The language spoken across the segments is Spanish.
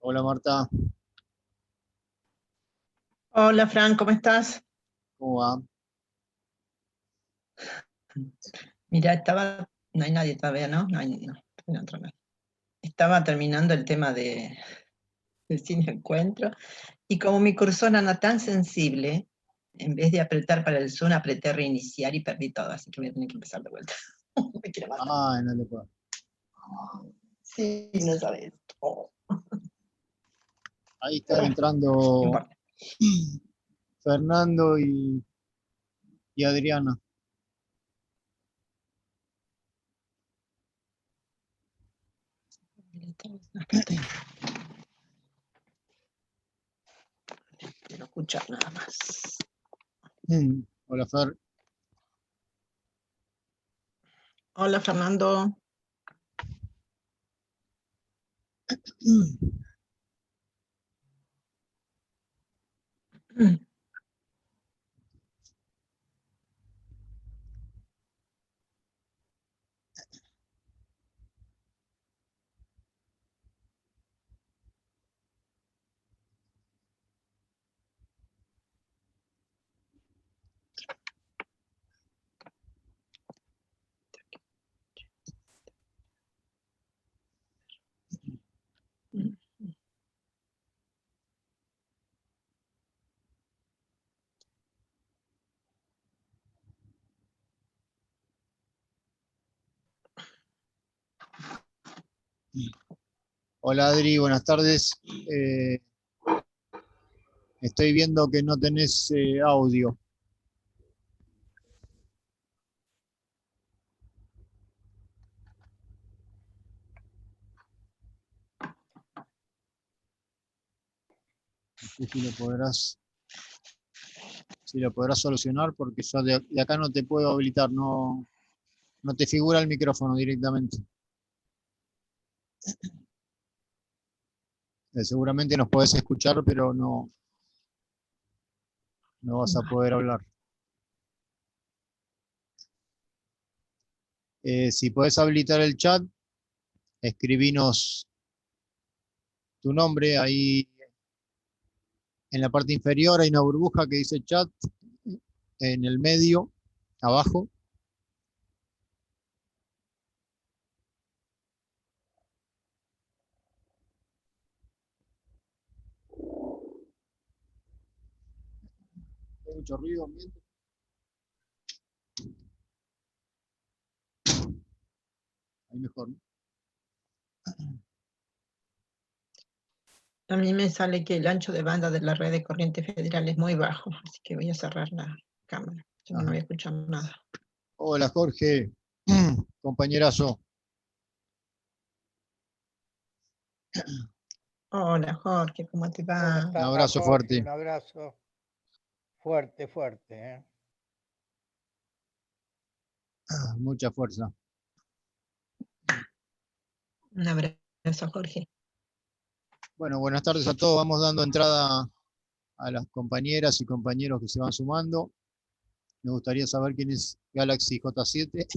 Hola Marta, Hola Fran, ¿cómo estás? ¿cómo va? Mira, no hay nadie todavía, ¿no? No entró nadie. Estaba terminando el tema del cine encuentro, y como mi cursor anda tan sensible, en vez de apretar para el Zoom, apreté reiniciar y perdí todo, así que voy a tener que empezar de vuelta. Me quiero matar. Ah, no te puedo. Sí, no sabes. Oh, Ahí están no entrando importa. Fernando y Adriana. Acá estoy. Quiero escuchar nada más. Hola Fer. Hola Fernando. Hola Adri, buenas tardes. Estoy viendo que no tenés audio. No sé si lo podrás solucionar porque yo de acá no te puedo habilitar, no te figura el micrófono directamente. Seguramente nos podés escuchar, pero no vas a poder hablar. Si podés habilitar el chat, escribinos tu nombre ahí en la parte inferior. Hay una burbuja que dice chat en el medio, abajo. Hay mucho ruido ambiente. Ahí mejor, ¿no? A mí me sale que el ancho de banda de la red de corriente federal es muy bajo, así que voy a cerrar la cámara, si no, no Ajá. voy a escuchar nada. Hola Jorge, compañerazo. Hola Jorge, ¿cómo te ¿Cómo va? Un está abrazo Jorge? fuerte. Un abrazo fuerte, fuerte. ¿Eh? Mucha fuerza. Un abrazo Jorge. Bueno, buenas tardes a todos. Vamos dando entrada a las compañeras y compañeros que se van sumando. Me gustaría saber quién es Galaxy J7,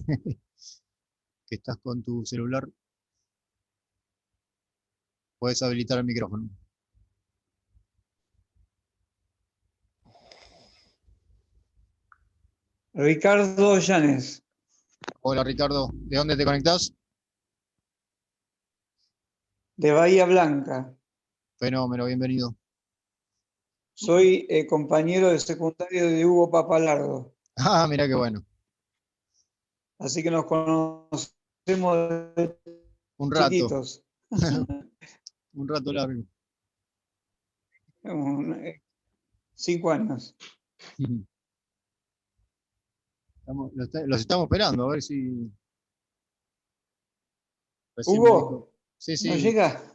que estás con tu celular. Puedes habilitar el micrófono. Ricardo Llanes, Hola Ricardo, ¿de dónde te conectás? de Bahía Blanca. Fenómeno, bienvenido. Soy compañero de secundario de Hugo Papalardo, Ah, mira qué bueno. así que nos conocemos de Un rato, chiquitos. un rato largo. 5 años. Los estamos esperando, a ver si recién me dijo. Hugo, Sí, ¿no sí, llega?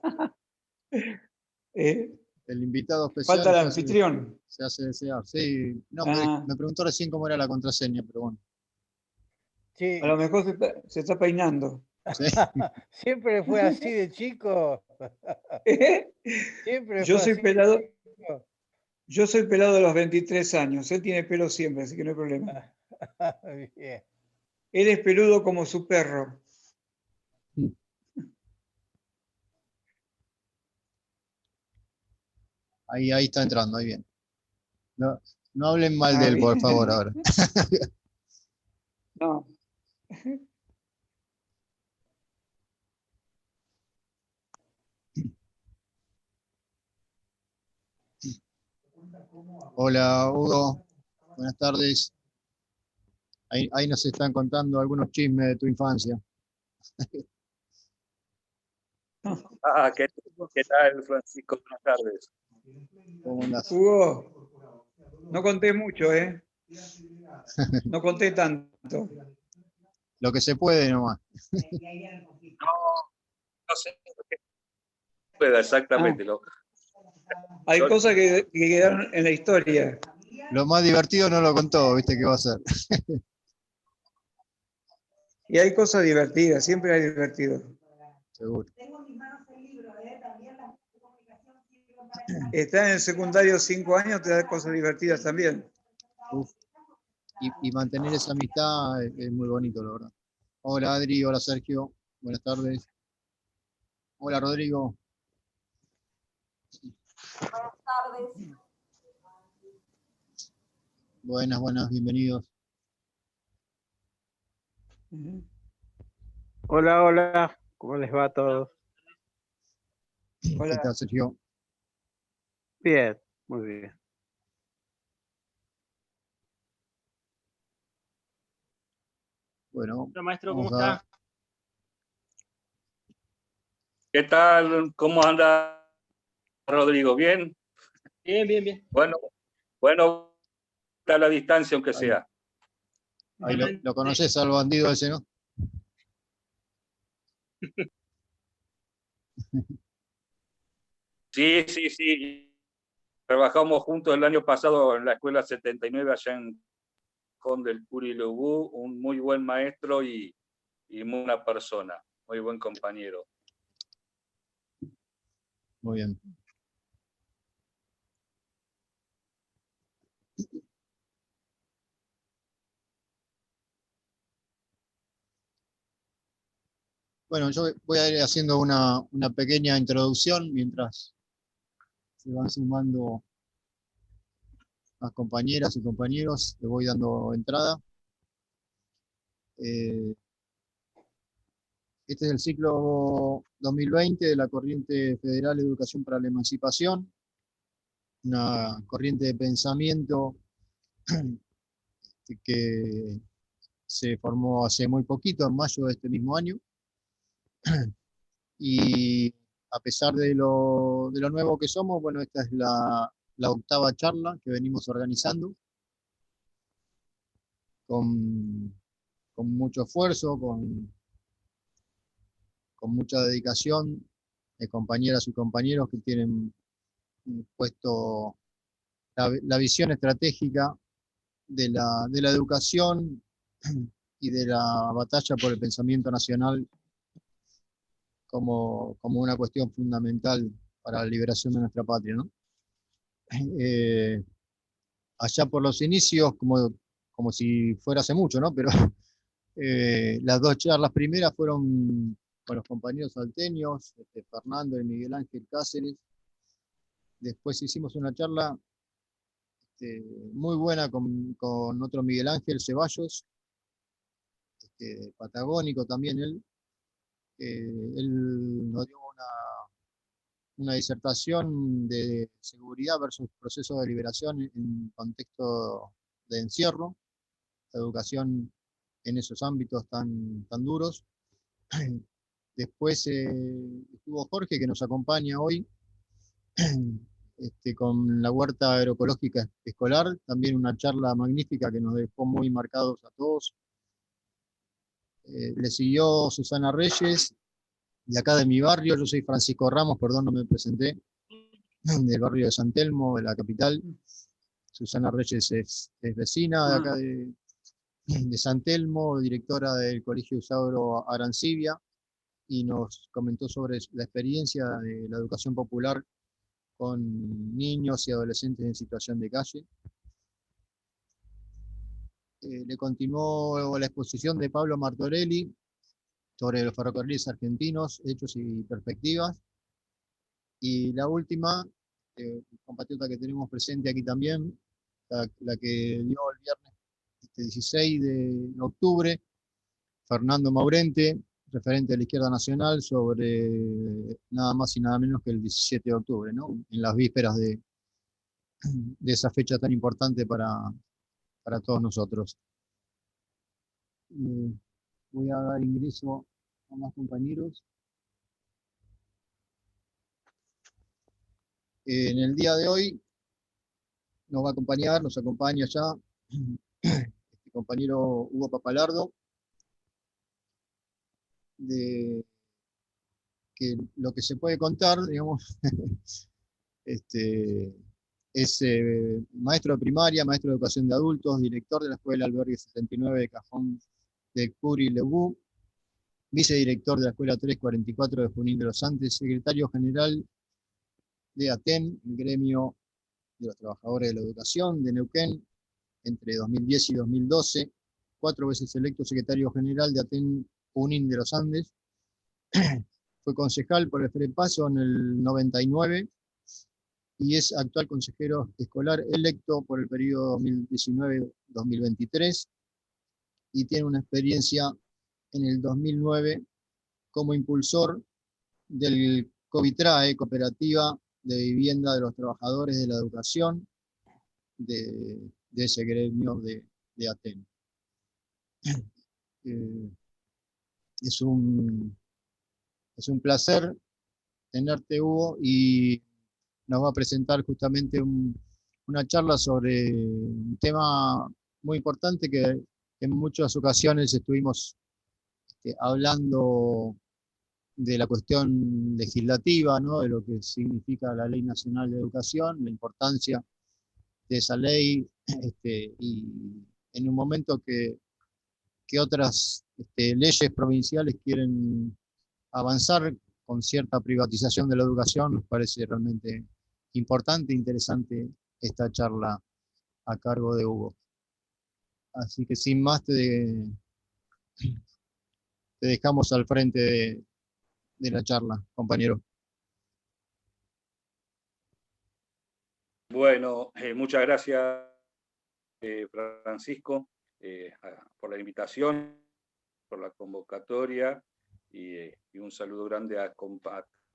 Eh, el invitado Falta especial el ya anfitrión. se hace desear. Sí, no, Ah, me preguntó recién cómo era la contraseña, pero bueno. a lo Sí, mejor se está peinando. Sí. siempre fue así de chico. Siempre Yo fue soy así de pelado, chico. yo soy pelado de los 23 años. Él tiene pelo siempre, así que no hay problema. Bien. Él es peludo como su perro. Ahí está entrando, ahí bien. No, no hablen mal Ah, de él, por bien. favor, ahora. No. Hola, Hugo. Buenas tardes. Ahí nos están contando algunos chismes de tu infancia. ¿Qué tal, Francisco? Buenas tardes. ¿Cómo andás? Hugo, no conté mucho, ¿eh? No conté tanto. Lo que se puede nomás. No sé qué pueda Ah, exactamente. hay Yo- cosas que quedaron en la historia. Lo más divertido no lo contó, ¿viste qué va a ser? Y hay cosas divertidas, siempre hay divertido. Seguro. Estar en el secundario 5 años te da cosas divertidas también. Uf. Y mantener esa amistad es muy bonito, la verdad. Hola, Adri. Hola, Sergio. Buenas tardes. Hola, Rodrigo. Buenas tardes. Buenas, bienvenidos. Ujú. Hola, hola. ¿Cómo les va a todos? ¿Qué Hola. tal, Sergio? Bien, muy bien. Bueno, Hola, maestro, ¿cómo vamos a... está? ¿Qué tal? ¿Cómo anda, Rodrigo? ¿Bien? Bien, bien, bien. Bueno, está a la distancia, aunque Ahí, sea. ahí Igualmente. lo conoces al bandido ese, ¿no? Sí, sí, sí. Trabajamos juntos el año pasado en la escuela 79 allá en Con del Curilubú, un muy buen maestro y muy buena persona, muy buen compañero. Muy bien. Bueno, yo voy a ir haciendo una pequeña introducción mientras se van sumando las compañeras y compañeros. Le voy dando entrada. Este es el ciclo 2020 de la Corriente Federal de Educación para la Emancipación, una corriente de pensamiento que se formó hace muy poquito, en mayo de este mismo año, y a pesar de lo nuevo que somos, bueno, esta es la octava charla que venimos organizando con mucho esfuerzo, con mucha dedicación de compañeras y compañeros que tienen puesto la visión estratégica de la educación y de la batalla por el pensamiento nacional como una cuestión fundamental para la liberación de nuestra patria, ¿no? Allá por los inicios, como si fuera hace mucho, ¿no? Pero las dos charlas primeras fueron con los compañeros salteños, Fernando y Miguel Ángel Cáceres. Después hicimos una charla muy buena con otro Miguel Ángel Ceballos, patagónico también él. Él nos dio una disertación de seguridad versus procesos de liberación en contexto de encierro, la educación en esos ámbitos tan duros. Después estuvo Jorge, que nos acompaña hoy, con la huerta agroecológica escolar, también una charla magnífica que nos dejó muy marcados a todos. Le siguió Susana Reyes, de acá de mi barrio. Yo soy Francisco Ramos, perdón, no me presenté, del barrio de San Telmo, de la capital. Susana Reyes es vecina de acá de San Telmo, directora del Colegio Isauro Arancibia, y nos comentó sobre la experiencia de la educación popular con niños y adolescentes en situación de calle. Le continuó la exposición de Pablo Martorelli sobre los ferrocarriles argentinos, hechos y perspectivas. Y la última compatriota que tenemos presente aquí también, la que dio el viernes 16 de octubre, Fernando Maurente, referente de la Izquierda Nacional, sobre nada más y nada menos que el 17 de octubre, ¿no? En las vísperas de esa fecha tan importante para todos nosotros. Voy a dar ingreso a más compañeros. En el día de hoy nos acompaña ya este compañero Hugo Papalardo, de que lo que se puede contar, digamos, es maestro de primaria, maestro de educación de adultos, director de la Escuela Albergue 79 de Cajón del Curi-Leubú, vicedirector de la Escuela 344 de Junín de los Andes, secretario general de ATEN, el gremio de los trabajadores de la educación de Neuquén, entre 2010 y 2012, 4 veces electo secretario general de ATEN Junín de los Andes, fue concejal por el FREPASO en el 99 y es actual consejero escolar electo por el periodo 2019-2023 y tiene una experiencia en el 2009 como impulsor del COVITRAE, Cooperativa de Vivienda de los Trabajadores de la Educación, de ese gremio de ATEN. Es un placer tenerte, Hugo, y nos va a presentar justamente una charla sobre un tema muy importante que en muchas ocasiones estuvimos hablando de la cuestión legislativa, ¿no? De lo que significa la Ley Nacional de Educación, la importancia de esa ley, y en un momento que otras leyes provinciales quieren avanzar con cierta privatización de la educación, nos parece realmente importante e interesante esta charla a cargo de Hugo. Así que sin más te dejamos al frente de la charla, compañero. Bueno, muchas gracias, Francisco, por la invitación, por la convocatoria y un saludo grande a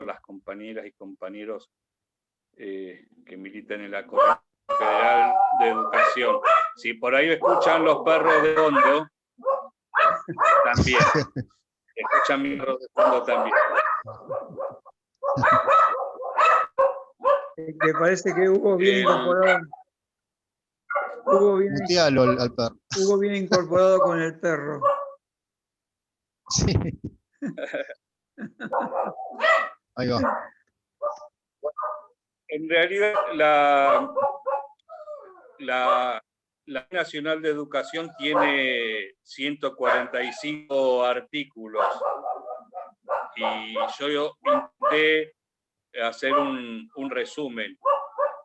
las compañeras y compañeros que militan en la Corte Federal de Educación. Si por ahí escuchan los perros de fondo, también. Escuchan mis perros de fondo también. Me parece que Hugo viene incorporado. Mutealo al perro. Hugo viene incorporado con el perro. Sí. Ahí va. En realidad, la Ley Nacional de Educación tiene 145 artículos y yo intenté hacer un resumen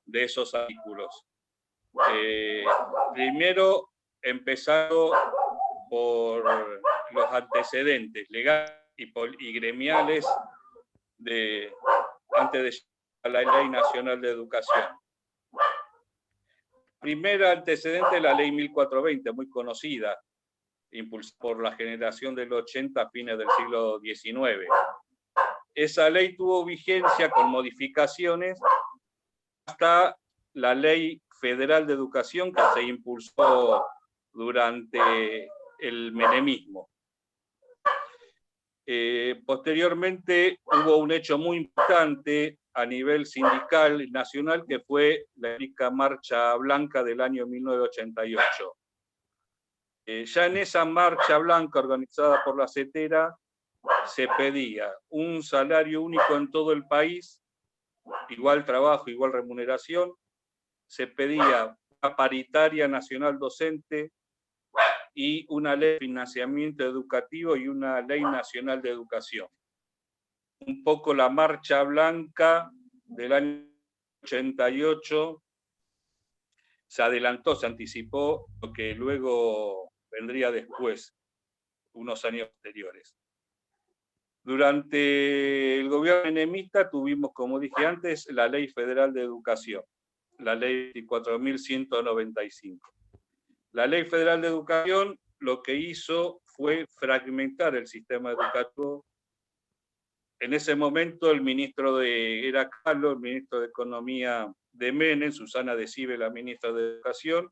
de esos artículos. Primero, empezando por los antecedentes legales y gremiales antes de llegar a la Ley Nacional de Educación. Primer antecedente es la Ley 1420, muy conocida, impulsada por la generación del 80 a fines del siglo XIX. Esa ley tuvo vigencia con modificaciones hasta la Ley Federal de Educación que se impulsó durante el menemismo. Posteriormente hubo un hecho muy importante a nivel sindical y nacional que fue la Marcha Blanca del año 1988. Ya en esa Marcha Blanca organizada por la CETERA se pedía un salario único en todo el país, igual trabajo, igual remuneración, se pedía una paritaria nacional docente y una ley de financiamiento educativo y una ley nacional de educación. Un poco la Marcha Blanca del año 88 se adelantó, se anticipó lo que luego vendría después, unos años posteriores. Durante el gobierno menemista tuvimos, como dije antes, la Ley Federal de Educación, la Ley 24.195. La Ley Federal de Educación lo que hizo fue fragmentar el sistema educativo. En ese momento el ministro era Carlos, el ministro de Economía de Menem, Susana de Cibe, la ministra de Educación,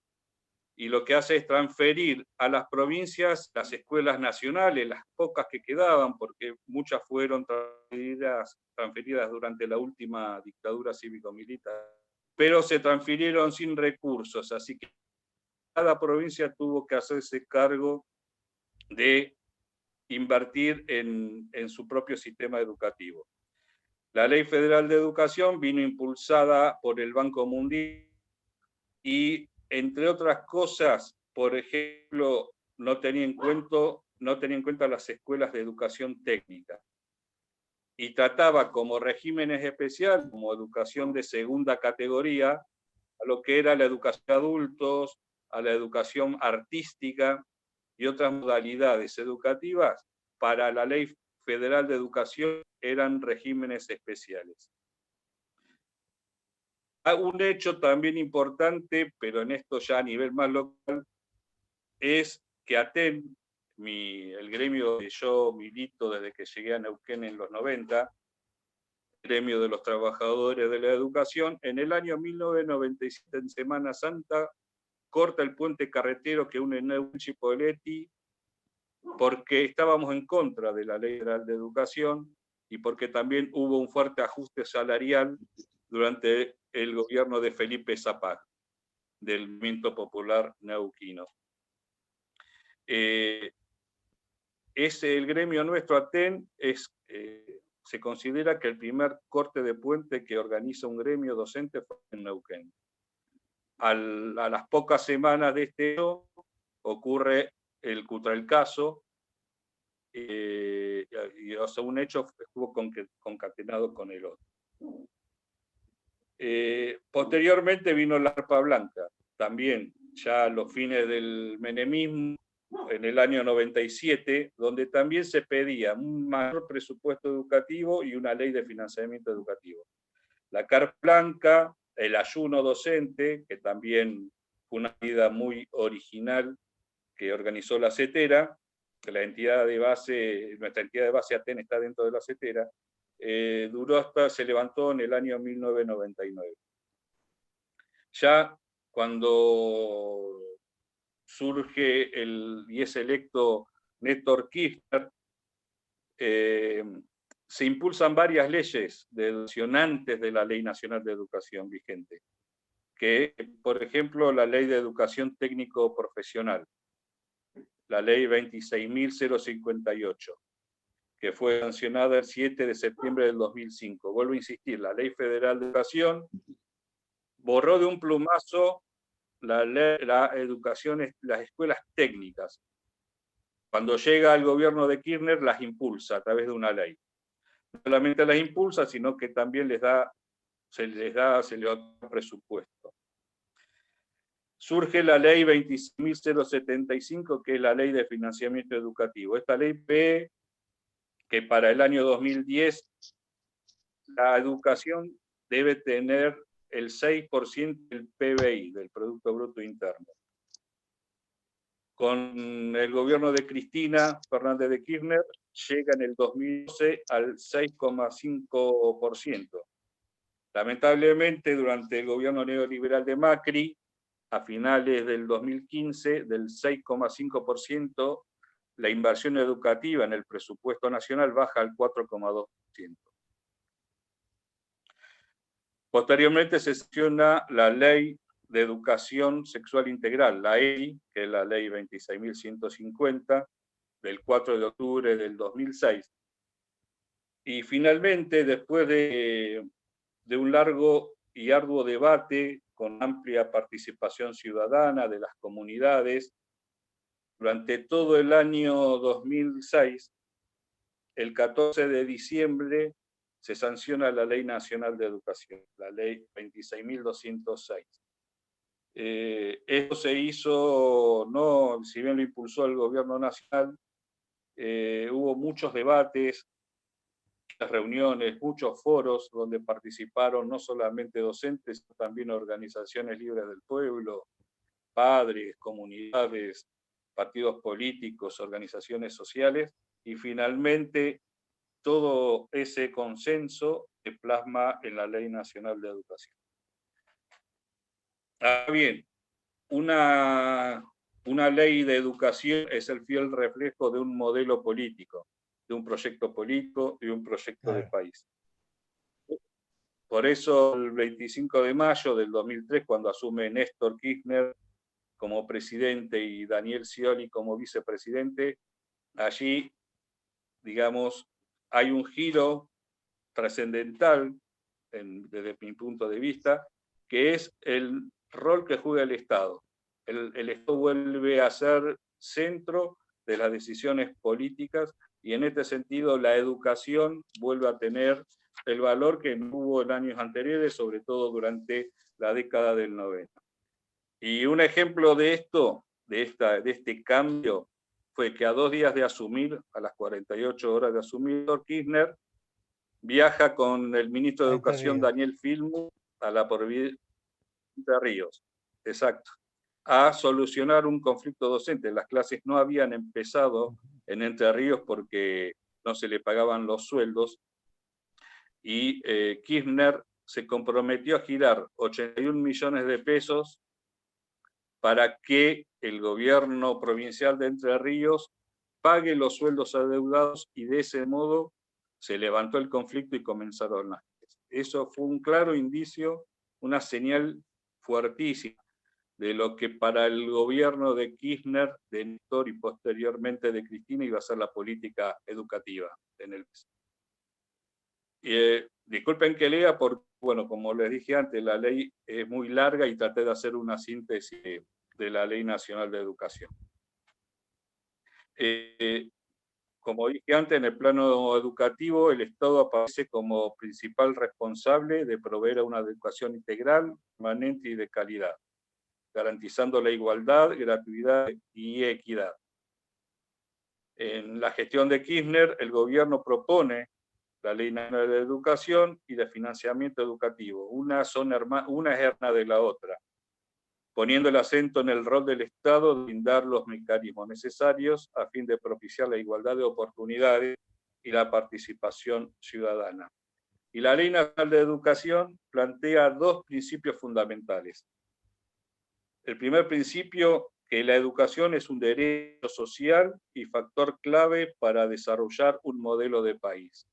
y lo que hace es transferir a las provincias las escuelas nacionales, las pocas que quedaban, porque muchas fueron transferidas durante la última dictadura cívico-militar, pero se transfirieron sin recursos, así que cada provincia tuvo que hacerse cargo de invertir en su propio sistema educativo. La Ley Federal de Educación vino impulsada por el Banco Mundial y, entre otras cosas, por ejemplo, no tenía en cuenta las escuelas de educación técnica y trataba como regímenes especiales, como educación de segunda categoría, a lo que era la educación de adultos, a la educación artística y otras modalidades educativas. Para la Ley Federal de Educación eran regímenes especiales. Un hecho también importante, pero en esto ya a nivel más local, es que ATEN, el gremio que yo milito desde que llegué a Neuquén en los 90, el gremio de los trabajadores de la educación, en el año 1997, en Semana Santa, corta el puente carretero que une Neuquén y Chipoleti, porque estábamos en contra de la Ley Federal de Educación y porque también hubo un fuerte ajuste salarial durante el gobierno de Felipe Zapag, del Movimiento Popular Neuquino. El gremio nuestro, ATEN, se considera que el primer corte de puente que organiza un gremio docente fue en Neuquén. A las pocas semanas de este año ocurre el Cutralcaso, y un hecho estuvo concatenado con el otro. Posteriormente vino la Arpa Blanca, también ya a los fines del menemismo, en el año 97, donde también se pedía un mayor presupuesto educativo y una ley de financiamiento educativo. La Carpa Blanca, el ayuno docente, que también fue una medida muy original que organizó la CETERA, que nuestra entidad de base ATEN está dentro de la CETERA, se levantó en el año 1999. Ya cuando surge y es electo Néstor Kirchner, se impulsan varias leyes antes de la Ley Nacional de Educación vigente, que, por ejemplo, la Ley de Educación Técnico Profesional, la Ley 26.058, que fue sancionada el 7 de septiembre del 2005. Vuelvo a insistir, la Ley Federal de Educación borró de un plumazo las escuelas técnicas. Cuando llega al gobierno de Kirchner, las impulsa a través de una ley. No solamente las impulsa, sino que también se les da presupuesto. Surge la ley 26.075, que es la ley de financiamiento educativo. Esta ley ve que para el año 2010 la educación debe tener el 6% del PBI, del Producto Bruto Interno. Con el gobierno de Cristina Fernández de Kirchner llega en el 2012 al 6,5%. Lamentablemente, durante el gobierno neoliberal de Macri, a finales del 2015, del 6,5%, la inversión educativa en el presupuesto nacional baja al 4,2%. Posteriormente se sanciona la Ley de Educación Sexual Integral, la EI, que es la Ley 26.150, del 4 de octubre del 2006. Y finalmente, después de un largo y arduo debate con amplia participación ciudadana de las comunidades, durante todo el año 2006, el 14 de diciembre, se sanciona la Ley Nacional de Educación, la Ley 26.206. Esto se hizo, si bien lo impulsó el gobierno nacional, hubo muchos debates, reuniones, muchos foros donde participaron no solamente docentes, sino también organizaciones libres del pueblo, padres, comunidades, partidos políticos, organizaciones sociales, y finalmente todo ese consenso se plasma en la Ley Nacional de Educación. Ahora bien, una ley de educación es el fiel reflejo de un modelo político, de un proyecto político y un proyecto de país. Por eso, el 25 de mayo del 2003, cuando asume Néstor Kirchner como presidente y Daniel Scioli como vicepresidente, allí, digamos, hay un giro trascendental, desde mi punto de vista, que es el rol que juega el Estado. El Estado vuelve a ser centro de las decisiones políticas y en este sentido la educación vuelve a tener el valor que no hubo en años anteriores, sobre todo durante la década del 90. Y un ejemplo de esto, de este cambio, fue que a 2 días de asumir, a las 48 horas de asumir, Kirchner viaja con el ministro de Educación, Daniel Filmus, a la provincia de Ríos, exacto, a solucionar un conflicto docente. Las clases no habían empezado en Entre Ríos porque no se le pagaban los sueldos, y Kirchner se comprometió a girar 81 millones de pesos para que el gobierno provincial de Entre Ríos pague los sueldos adeudados, y de ese modo se levantó el conflicto y comenzaron las clases. Eso fue un claro indicio, una señal fuertísima de lo que para el gobierno de Kirchner, de Néstor y posteriormente de Cristina iba a ser la política educativa en el país. Disculpen que lea porque, bueno, como les dije antes, la ley es muy larga y traté de hacer una síntesis de la Ley Nacional de Educación. Como dije antes, en el plano educativo, el Estado aparece como principal responsable de proveer a una educación integral, permanente y de calidad, garantizando la igualdad, gratuidad y equidad. En la gestión de Kirchner, el gobierno propone la Ley Nacional de Educación y de Financiamiento Educativo. Una es hermana de la otra, poniendo el acento en el rol del Estado de brindar los mecanismos necesarios a fin de propiciar la igualdad de oportunidades y la participación ciudadana. Y la Ley Nacional de Educación plantea 2 principios fundamentales. El primer principio, que la educación es un derecho social y factor clave para desarrollar un modelo de país.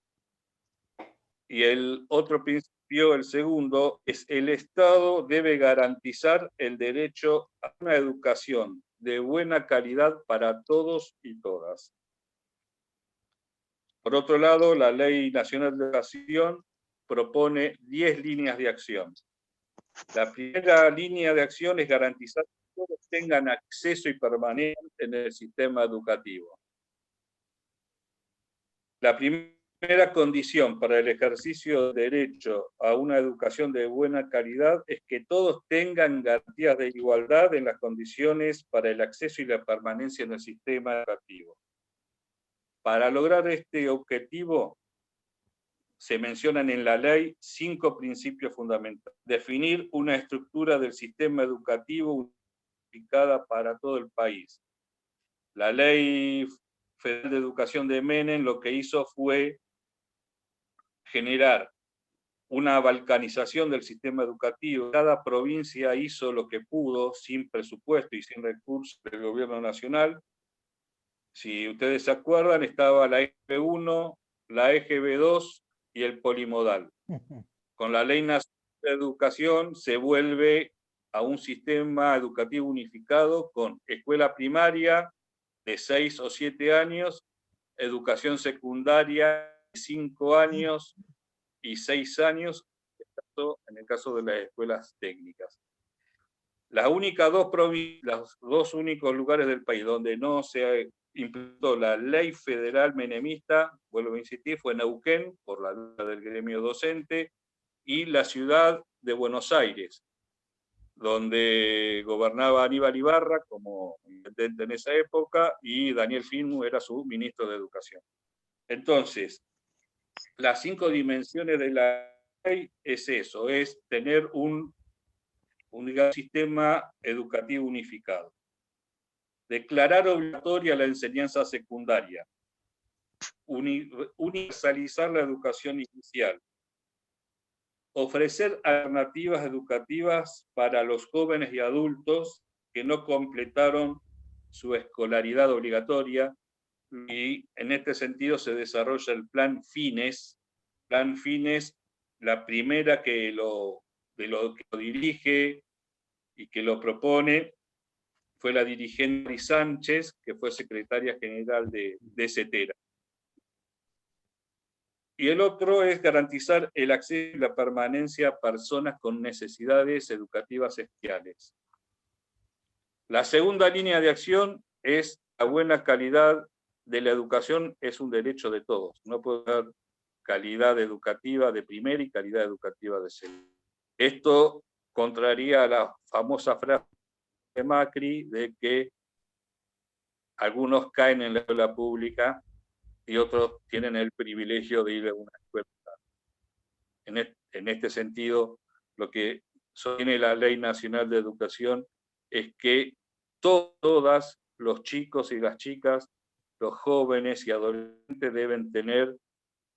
Y el otro principio, el segundo, es el Estado debe garantizar el derecho a una educación de buena calidad para todos y todas. Por otro lado, la Ley Nacional de Educación propone 10 líneas de acción. La primera línea de acción es garantizar que todos tengan acceso y permanencia en el sistema educativo. La primera condición para el ejercicio de derecho a una educación de buena calidad es que todos tengan garantías de igualdad en las condiciones para el acceso y la permanencia en el sistema educativo. Para lograr este objetivo, se mencionan en la ley 5 principios fundamentales. Definir una estructura del sistema educativo unificada para todo el país. La Ley Federal de Educación de Menem lo que hizo fue generar una balcanización del sistema educativo. Cada provincia hizo lo que pudo, sin presupuesto y sin recursos del gobierno nacional. Si ustedes se acuerdan, estaba la EGB1, la EGB2 y el polimodal. Con la Ley Nacional de Educación se vuelve a un sistema educativo unificado con escuela primaria de 6 o 7 años, educación secundaria de 5 años y 6 años, en el caso de las escuelas técnicas. Los dos únicos lugares del país donde no se implementó la ley federal menemista, vuelvo a insistir, fue Neuquén, por la lucha del gremio docente, y la ciudad de Buenos Aires, donde gobernaba Aníbal Ibarra como intendente en esa época, y Daniel Filmus era su ministro de Educación. Entonces, las 5 dimensiones de la ley es eso, es tener un sistema educativo unificado. Declarar obligatoria la enseñanza secundaria. Universalizar la educación inicial. Ofrecer alternativas educativas para los jóvenes y adultos que no completaron su escolaridad obligatoria, y en este sentido se desarrolla el Plan Fines. Plan Fines, la primera que lo dirige y que lo propone fue la dirigente Mari Sánchez, que fue secretaria general de CETERA. Y el otro es garantizar el acceso y la permanencia a personas con necesidades educativas especiales. La segunda línea de acción es la buena calidad de la educación, es un derecho de todos. No puede haber calidad educativa de primera y calidad educativa de segunda. Esto contraría a la famosa frase de Macri de que algunos caen en la escuela pública y otros tienen el privilegio de ir a una escuela. En este sentido, lo que sostiene la Ley Nacional de Educación es que todas los chicos y las chicas, los jóvenes y adolescentes deben tener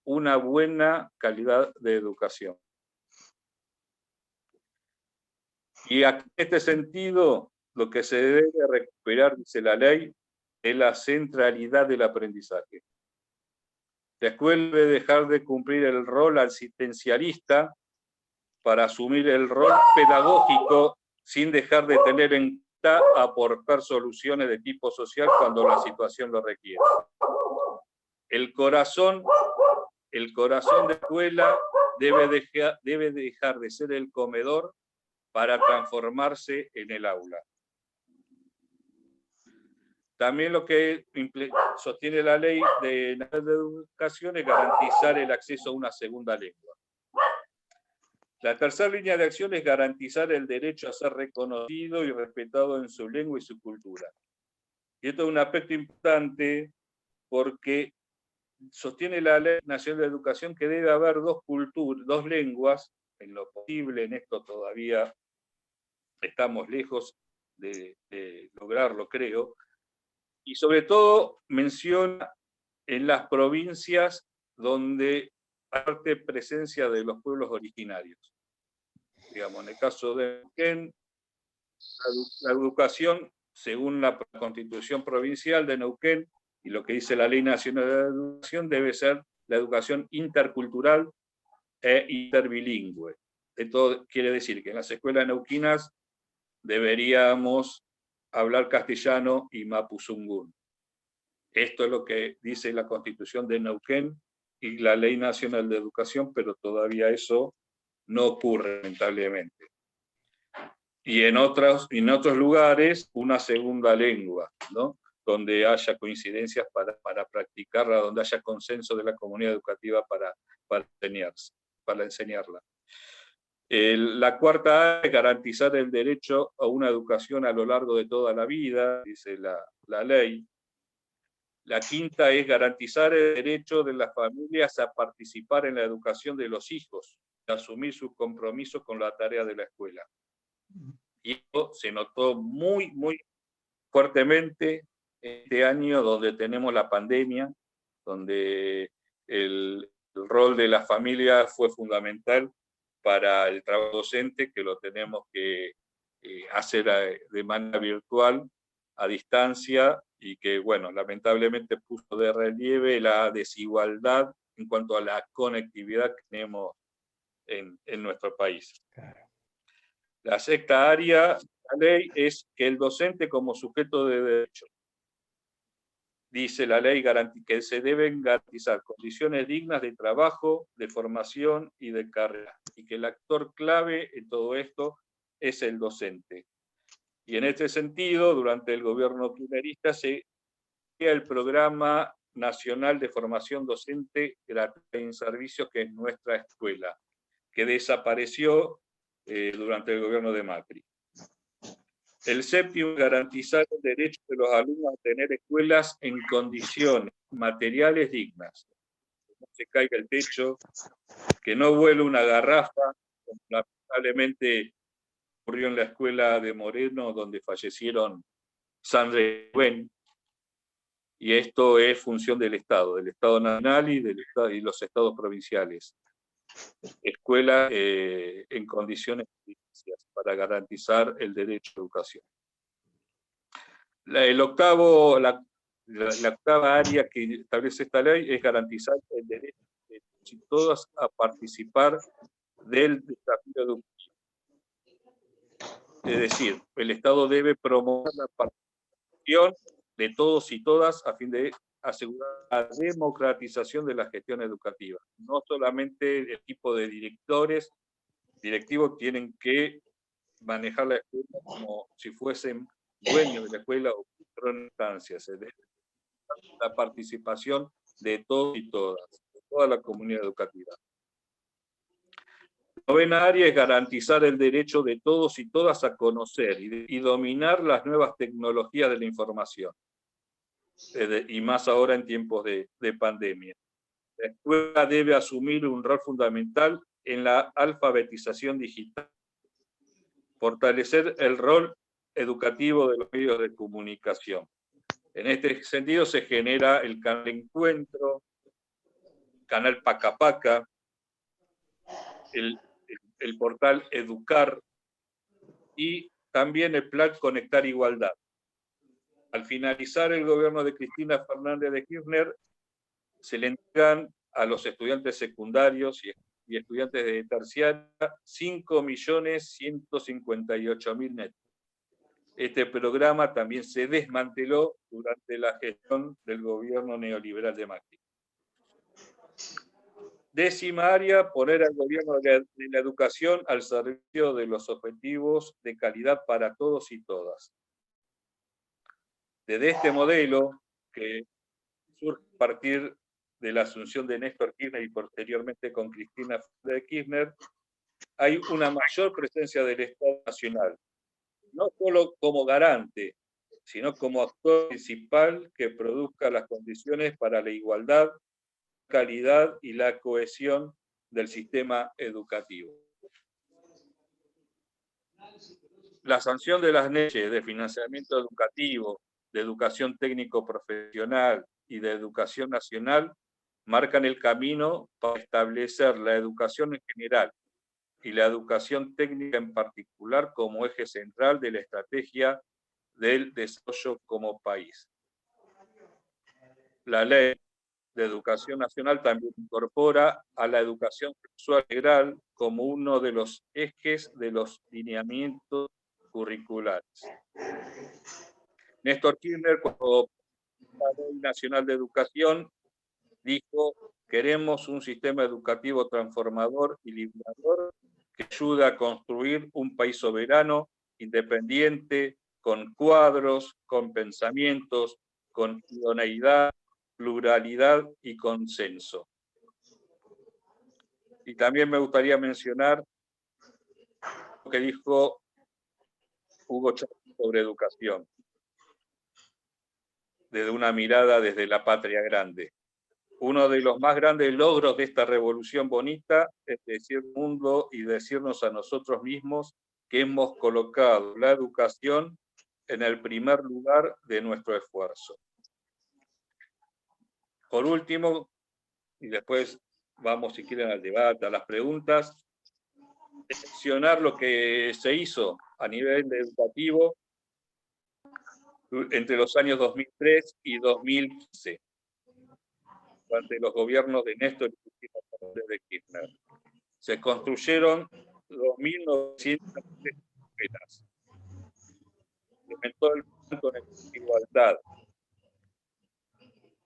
una buena calidad de educación. Y en este sentido, lo que se debe recuperar, dice la ley, es la centralidad del aprendizaje. La escuela debe dejar de cumplir el rol asistencialista para asumir el rol pedagógico sin dejar de tener en cuenta aportar soluciones de tipo social cuando la situación lo requiere. El corazón de la escuela debe dejar de ser el comedor para transformarse en el aula. También lo que sostiene la Ley de Educación es garantizar el acceso a una segunda lengua. La tercera línea de acción es garantizar el derecho a ser reconocido y respetado en su lengua y su cultura. Y esto es un aspecto importante porque sostiene la Ley Nacional de Educación que debe haber dos lenguas, en lo posible. En esto todavía estamos lejos de lograrlo, creo. Y sobre todo menciona en las provincias donde hay presencia de los pueblos originarios. Digamos, en el caso de Neuquén, la educación, según la Constitución Provincial de Neuquén y lo que dice la Ley Nacional de Educación, debe ser la educación intercultural e interbilingüe. Esto quiere decir que en las escuelas neuquinas deberíamos hablar castellano y mapuzungún. Esto es lo que dice la Constitución de Neuquén y la Ley Nacional de Educación, pero todavía eso no ocurre, lamentablemente. Y en otros lugares, una segunda lengua, ¿no? Donde haya coincidencias para practicarla, donde haya consenso de la comunidad educativa para enseñarla. La cuarta es garantizar el derecho a una educación a lo largo de toda la vida, dice la ley. La quinta es garantizar el derecho de las familias a participar en la educación de los hijos, a asumir su compromiso con la tarea de la escuela. Y esto se notó muy, muy fuertemente este año donde tenemos la pandemia, donde el rol de la familia fue fundamental para el trabajo docente, que lo tenemos que hacer de manera virtual, a distancia, y que, bueno, lamentablemente puso de relieve la desigualdad en cuanto a la conectividad que tenemos en nuestro país. Claro. La sexta área de la ley es que el docente como sujeto de derecho, dice la ley, que se deben garantizar condiciones dignas de trabajo, de formación y de carrera, y que el actor clave en todo esto es el docente. Y en este sentido, durante el gobierno kirchnerista se crea el Programa Nacional de Formación Docente Gratuita en Servicios, que es nuestra escuela, que desapareció durante el gobierno de Macri. El séptimo, garantizar el derecho de los alumnos a tener escuelas en condiciones materiales dignas. no se caiga el techo, que no vuele una garrafa, como lamentablemente ocurrió en la escuela de Moreno, donde fallecieron Sandra y Rubén, y esto es función del Estado nacional y los estados provinciales. Escuela en condiciones edilicias para garantizar el derecho a educación. La octava área que establece esta ley es garantizar el derecho de todos y todas a participar del desafío educativo. Es decir, el Estado debe promover la participación de todos y todas a fin de asegurar la democratización de la gestión educativa. No solamente el equipo de directivos tienen que manejar la escuela como si fuesen dueños de la escuela o instancias. La participación de todos y todas, de toda la comunidad educativa. La novena área es garantizar el derecho de todos y todas a conocer y dominar las nuevas tecnologías de la información, y más ahora en tiempos de pandemia. La escuela debe asumir un rol fundamental en la alfabetización digital, fortalecer el rol educativo de los medios de comunicación. En este sentido se genera el canal Encuentro, canal Paca Paca, el portal Educar y también el plan Conectar Igualdad. Al finalizar el gobierno de Cristina Fernández de Kirchner, se le entregan a los estudiantes secundarios y estudiantes de terciaria 5.158.000 netos. Este programa también se desmanteló durante la gestión del gobierno neoliberal de Macri. Décima área, poner al gobierno de la educación al servicio de los objetivos de calidad para todos y todas. Desde este modelo, que surge a partir de la asunción de Néstor Kirchner y posteriormente con Cristina Fernández de Kirchner, hay una mayor presencia del Estado Nacional, no solo como garante, sino como actor principal que produzca las condiciones para la igualdad, calidad y la cohesión del sistema educativo. La sanción de las leyes de financiamiento educativo, de educación técnico-profesional y de educación nacional marcan el camino para establecer la educación en general y la educación técnica en particular como eje central de la estrategia del desarrollo como país. La Ley de Educación Nacional también incorpora a la educación sexual integral como uno de los ejes de los lineamientos curriculares. Néstor Kirchner, cuando la Ley Nacional de Educación, dijo: queremos un sistema educativo transformador y liberador que ayude a construir un país soberano, independiente, con cuadros, con pensamientos, con idoneidad, pluralidad y consenso. Y también me gustaría mencionar lo que dijo Hugo Chávez sobre educación, desde una mirada desde la patria grande. Uno de los más grandes logros de esta revolución bonita es decir al mundo y decirnos a nosotros mismos que hemos colocado la educación en el primer lugar de nuestro esfuerzo. Por último, y después vamos si quieren al debate, a las preguntas, mencionar lo que se hizo a nivel educativo entre los años 2003 y 2015, durante los gobiernos de Néstor y Cristina Fernández de Kirchner. Se construyeron 2.900 escuelas. Implementó el plan con igualdad.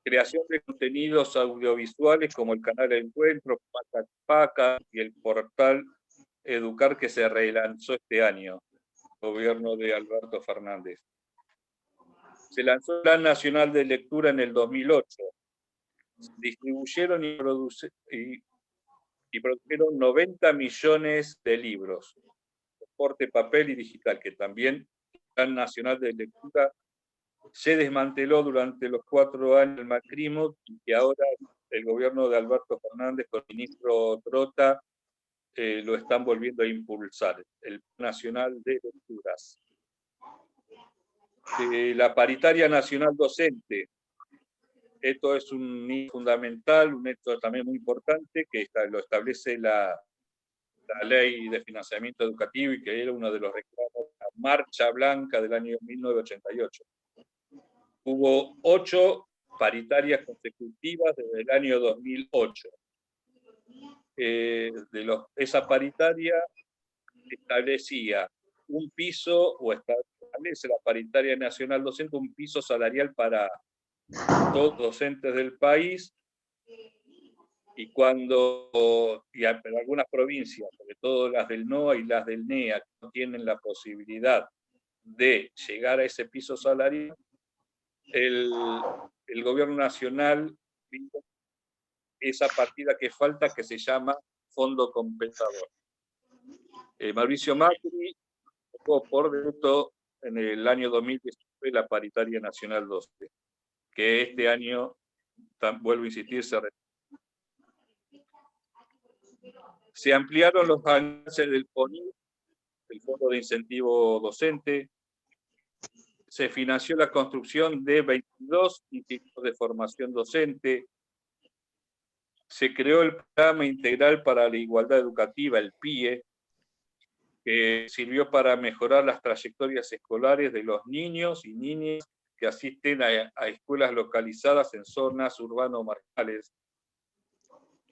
Creación de contenidos audiovisuales como el canal Encuentro, Paca Paca y el portal Educar, que se relanzó este año, gobierno de Alberto Fernández. Se lanzó el Plan Nacional de Lectura en el 2008. Se distribuyeron y produjeron 90 millones de libros, soporte papel y digital, que también el Plan Nacional de Lectura se desmanteló durante los 4 años del macrismo y que ahora el gobierno de Alberto Fernández con el ministro Trota lo están volviendo a impulsar, el Plan Nacional de Lecturas. La paritaria nacional docente, esto es un hecho fundamental, un hecho también muy importante, que lo establece la Ley de Financiamiento Educativo y que era uno de los reclamos de la Marcha Blanca del año 1988. Hubo 8 paritarias consecutivas desde el año 2008. Esa paritaria establecía un piso, o establece la paritaria nacional docente, un piso salarial para todos los docentes del país, y pero algunas provincias, sobre todo las del NOA y las del NEA, que no tienen la posibilidad de llegar a ese piso salarial, el gobierno nacional pidió esa partida que falta, que se llama Fondo Compensador. Mauricio Macri tocó por decreto en el año 2019 la paritaria nacional 12, que este año, vuelvo a insistir, se ampliaron los alcances del FONID, el Fondo de Incentivo Docente. Se financió la construcción de 22 institutos de formación docente. Se creó el Programa Integral para la Igualdad Educativa, el PIE, que sirvió para mejorar las trayectorias escolares de los niños y niñas que asisten a escuelas localizadas en zonas urbano-marginales.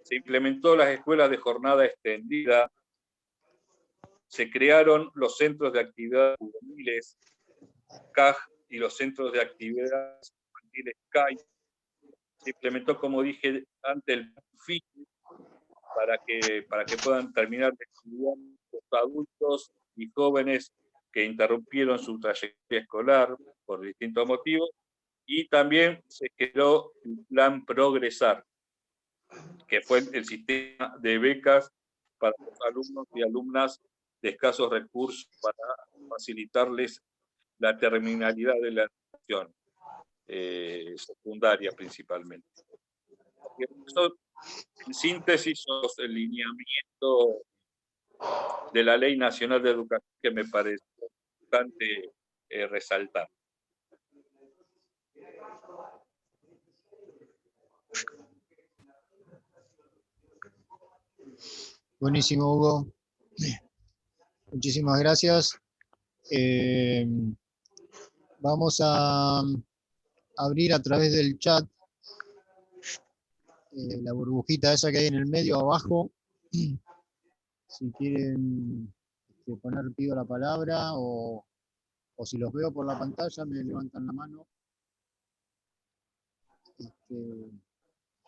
Se implementó las escuelas de jornada extendida. Se crearon los centros de actividades juveniles, CAJ, y los centros de actividades infantiles, CAI. Se implementó, como dije antes, el FIT para que puedan terminar de estudiar los adultos y jóvenes que interrumpieron su trayectoria escolar por distintos motivos. Y también se creó el Plan Progresar, que fue el sistema de becas para los alumnos y alumnas de escasos recursos para facilitarles la terminalidad de la educación secundaria principalmente. Eso, en síntesis, es el lineamiento de la Ley Nacional de Educación que me parece importante resaltar. Buenísimo, Hugo. Muchísimas gracias. Vamos a abrir a través del chat la burbujita esa que hay en el medio abajo. Si quieren pido la palabra, o si los veo por la pantalla me levantan la mano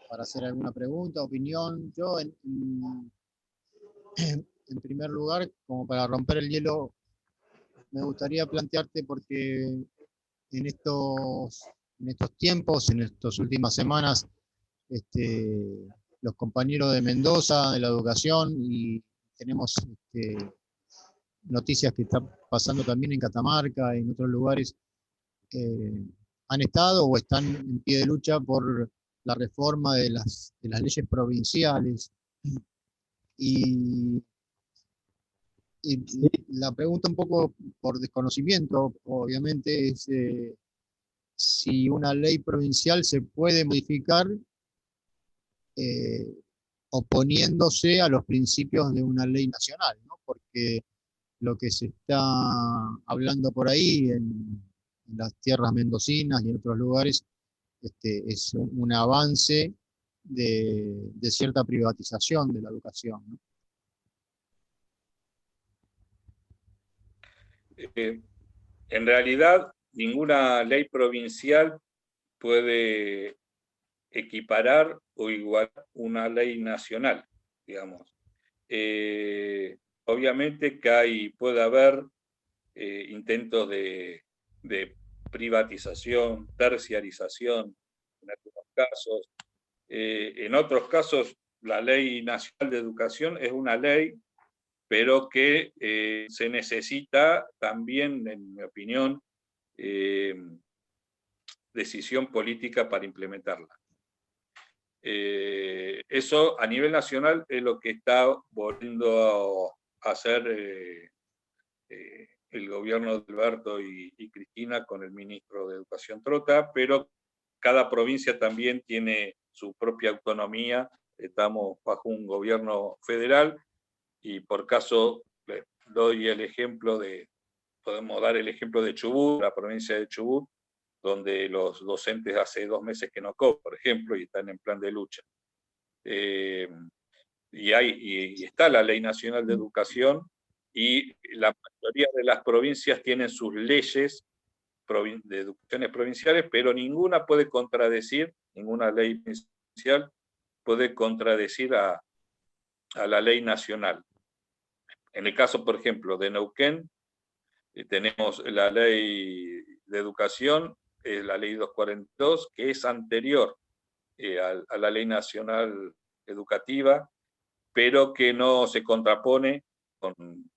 para hacer alguna pregunta, opinión. Yo en primer lugar, como para romper el hielo, me gustaría plantearte, porque en estos tiempos, en estas últimas semanas, los compañeros de Mendoza, de la educación, y tenemos noticias que están pasando también en Catamarca y en otros lugares, han estado o están en pie de lucha por la reforma de las leyes provinciales. Y la pregunta, un poco por desconocimiento, obviamente, es si una ley provincial se puede modificar oponiéndose a los principios de una ley nacional, ¿no? Porque lo que se está hablando por ahí en las tierras mendocinas y en otros lugares es un avance de cierta privatización de la educación, ¿no? En realidad, ninguna ley provincial puede equiparar o igualar una ley nacional, digamos. Obviamente que puede haber intentos de privatización, terciarización en algunos casos. En otros casos, la Ley Nacional de Educación es una ley, pero que se necesita también, en mi opinión, decisión política para implementarla. Eso a nivel nacional es lo que está volviendo a hacer el gobierno de Alberto y Cristina con el ministro de Educación Trota, pero cada provincia también tiene su propia autonomía. Estamos bajo un gobierno federal y por caso les doy el ejemplo podemos dar el ejemplo de Chubut, la provincia de Chubut, donde los docentes hace 2 meses que no cobran, por ejemplo, y están en plan de lucha. Y está la Ley Nacional de Educación, y la mayoría de las provincias tienen sus leyes de educaciones provinciales, pero ninguna puede contradecir, ninguna ley provincial puede contradecir a la ley nacional. En el caso, por ejemplo, de Neuquén, tenemos la ley de educación, la ley 242, que es anterior a la ley nacional educativa, pero que no se contrapone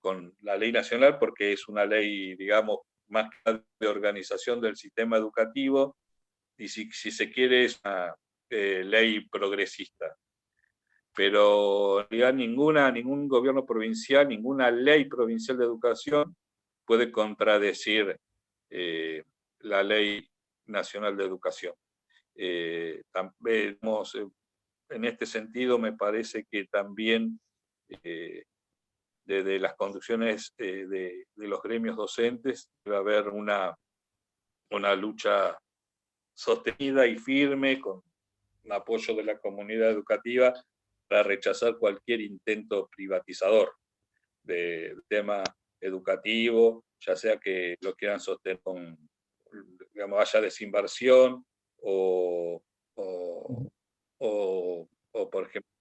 con la ley nacional, porque es una ley, digamos, más de organización del sistema educativo, y si se quiere es una ley progresista. Pero en realidad ningún gobierno provincial, ninguna ley provincial de educación puede contradecir la ley nacional de educación. En este sentido, me parece que también desde las conducciones de los gremios docentes debe haber una lucha sostenida y firme, con un apoyo de la comunidad educativa, para rechazar cualquier intento privatizador del tema educativo, ya sea que lo quieran sostener con, digamos, haya desinversión o por ejemplo,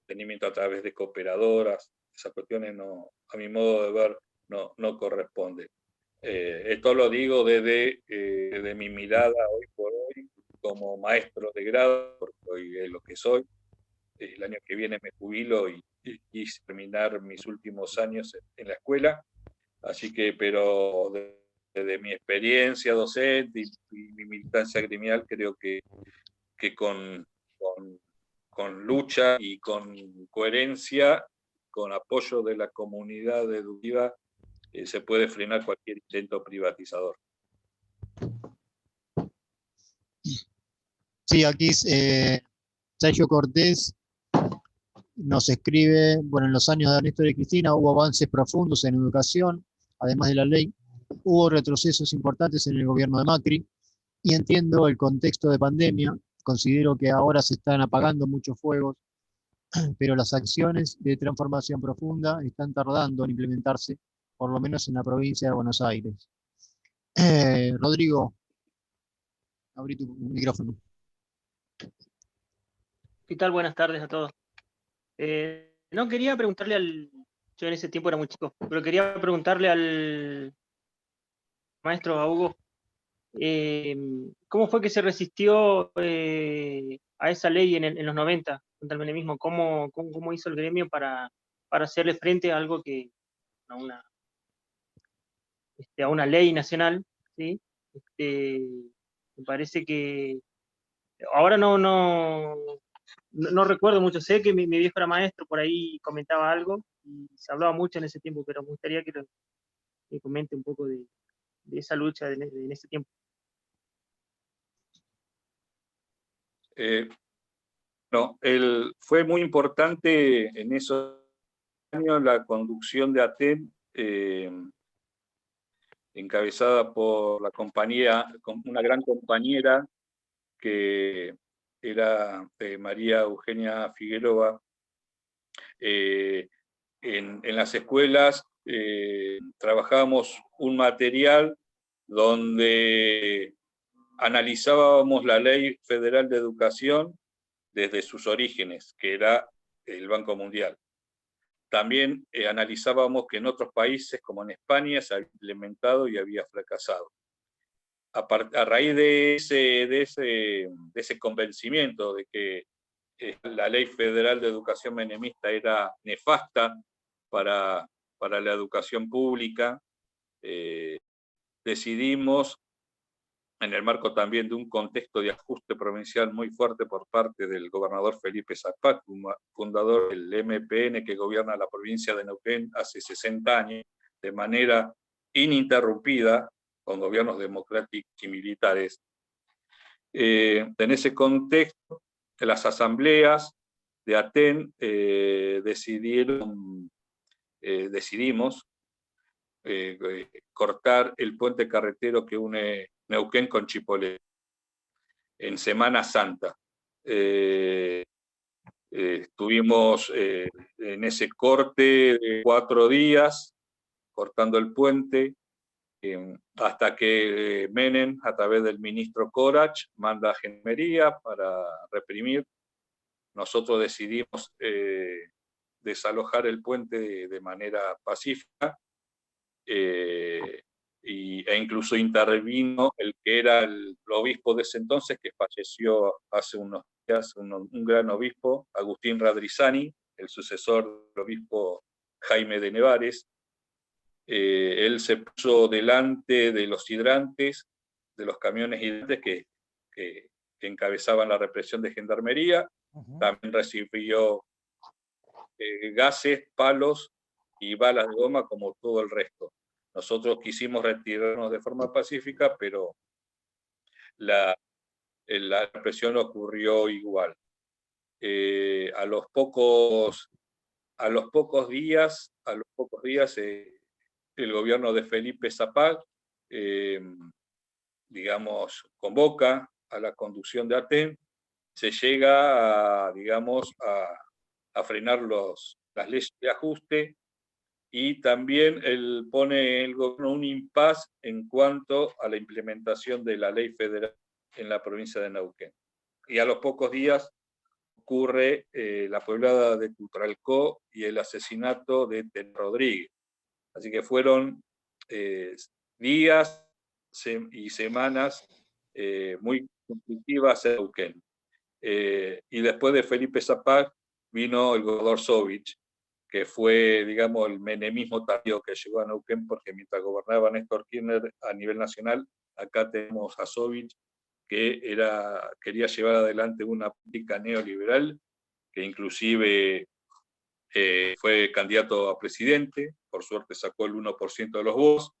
tenimiento a través de cooperadoras. Esas cuestiones, no, a mi modo de ver, no corresponden. Esto lo digo desde mi mirada hoy por hoy como maestro de grado, porque hoy es lo que soy. El año que viene me jubilo y quise terminar mis últimos años en la escuela, así que, pero desde mi experiencia docente y mi militancia gremial, creo que con lucha y con coherencia, con apoyo de la comunidad educativa, se puede frenar cualquier intento privatizador. Sí, aquí Sergio Cortés nos escribe, bueno, en los años de Ernesto y Cristina hubo avances profundos en educación, además de la ley, hubo retrocesos importantes en el gobierno de Macri, y entiendo el contexto de pandemia, considero que ahora se están apagando muchos fuegos, pero las acciones de transformación profunda están tardando en implementarse, por lo menos en la provincia de Buenos Aires. Rodrigo, abrí tu micrófono. ¿Qué tal? Buenas tardes a todos. No quería preguntarle yo en ese tiempo era muy chico, pero quería preguntarle al maestro Hugo, ¿cómo fue que se resistió a esa ley en los 90 contra el menemismo? ¿Cómo hizo el gremio para hacerle frente a algo a una ley nacional? ¿Sí? Me parece que ahora no recuerdo mucho, sé que mi viejo era maestro, por ahí comentaba algo, y se hablaba mucho en ese tiempo, pero me gustaría que comente un poco de esa lucha en ese tiempo. Fue muy importante en esos años la conducción de ATEN, encabezada por una gran compañera que era María Eugenia Figueroa. En las escuelas trabajábamos un material donde analizábamos la Ley Federal de Educación desde sus orígenes, que era el Banco Mundial. También analizábamos que en otros países, como en España, se había implementado y había fracasado. A raíz de ese convencimiento de que la Ley Federal de Educación menemista era nefasta para la educación pública, decidimos en el marco también de un contexto de ajuste provincial muy fuerte por parte del gobernador Felipe Zapag, fundador del MPN que gobierna la provincia de Neuquén hace 60 años, de manera ininterrumpida, con gobiernos democráticos y militares. En ese contexto, las asambleas de Aten decidimos cortar el puente carretero que une Neuquén con Chipolé en Semana Santa. Estuvimos en ese corte de 4 días, cortando el puente, hasta que Menem, a través del ministro Corach, manda a Gendarmería para reprimir. Nosotros decidimos desalojar el puente de manera pacífica, e incluso intervino el que era el obispo de ese entonces, que falleció hace unos días, un gran obispo, Agustín Radrizani, el sucesor del obispo Jaime de Nevares. Él se puso delante de los hidrantes, de los camiones hidrantes que encabezaban la represión de Gendarmería. También recibió gases, palos y balas de goma como todo el resto. Nosotros quisimos retirarnos de forma pacífica, pero la represión ocurrió igual. A los pocos días, el gobierno de Felipe Zapag, digamos, convoca a la conducción de Aten, se llega a frenar las leyes de ajuste, y también él pone el gobierno un impas en cuanto a la implementación de la ley federal en la provincia de Neuquén. Y a los pocos días ocurre la pueblada de Cutralcó y el asesinato de Ten Rodríguez. Así que fueron días y semanas muy conflictivas en Neuquén. Y después de Felipe Zapag vino el gobernador Sovich, que fue, digamos, el menemismo tardío que llegó a Neuquén, porque mientras gobernaba Néstor Kirchner a nivel nacional, acá tenemos a Sovich, que quería llevar adelante una política neoliberal, que inclusive fue candidato a presidente, por suerte sacó el 1% de los votos,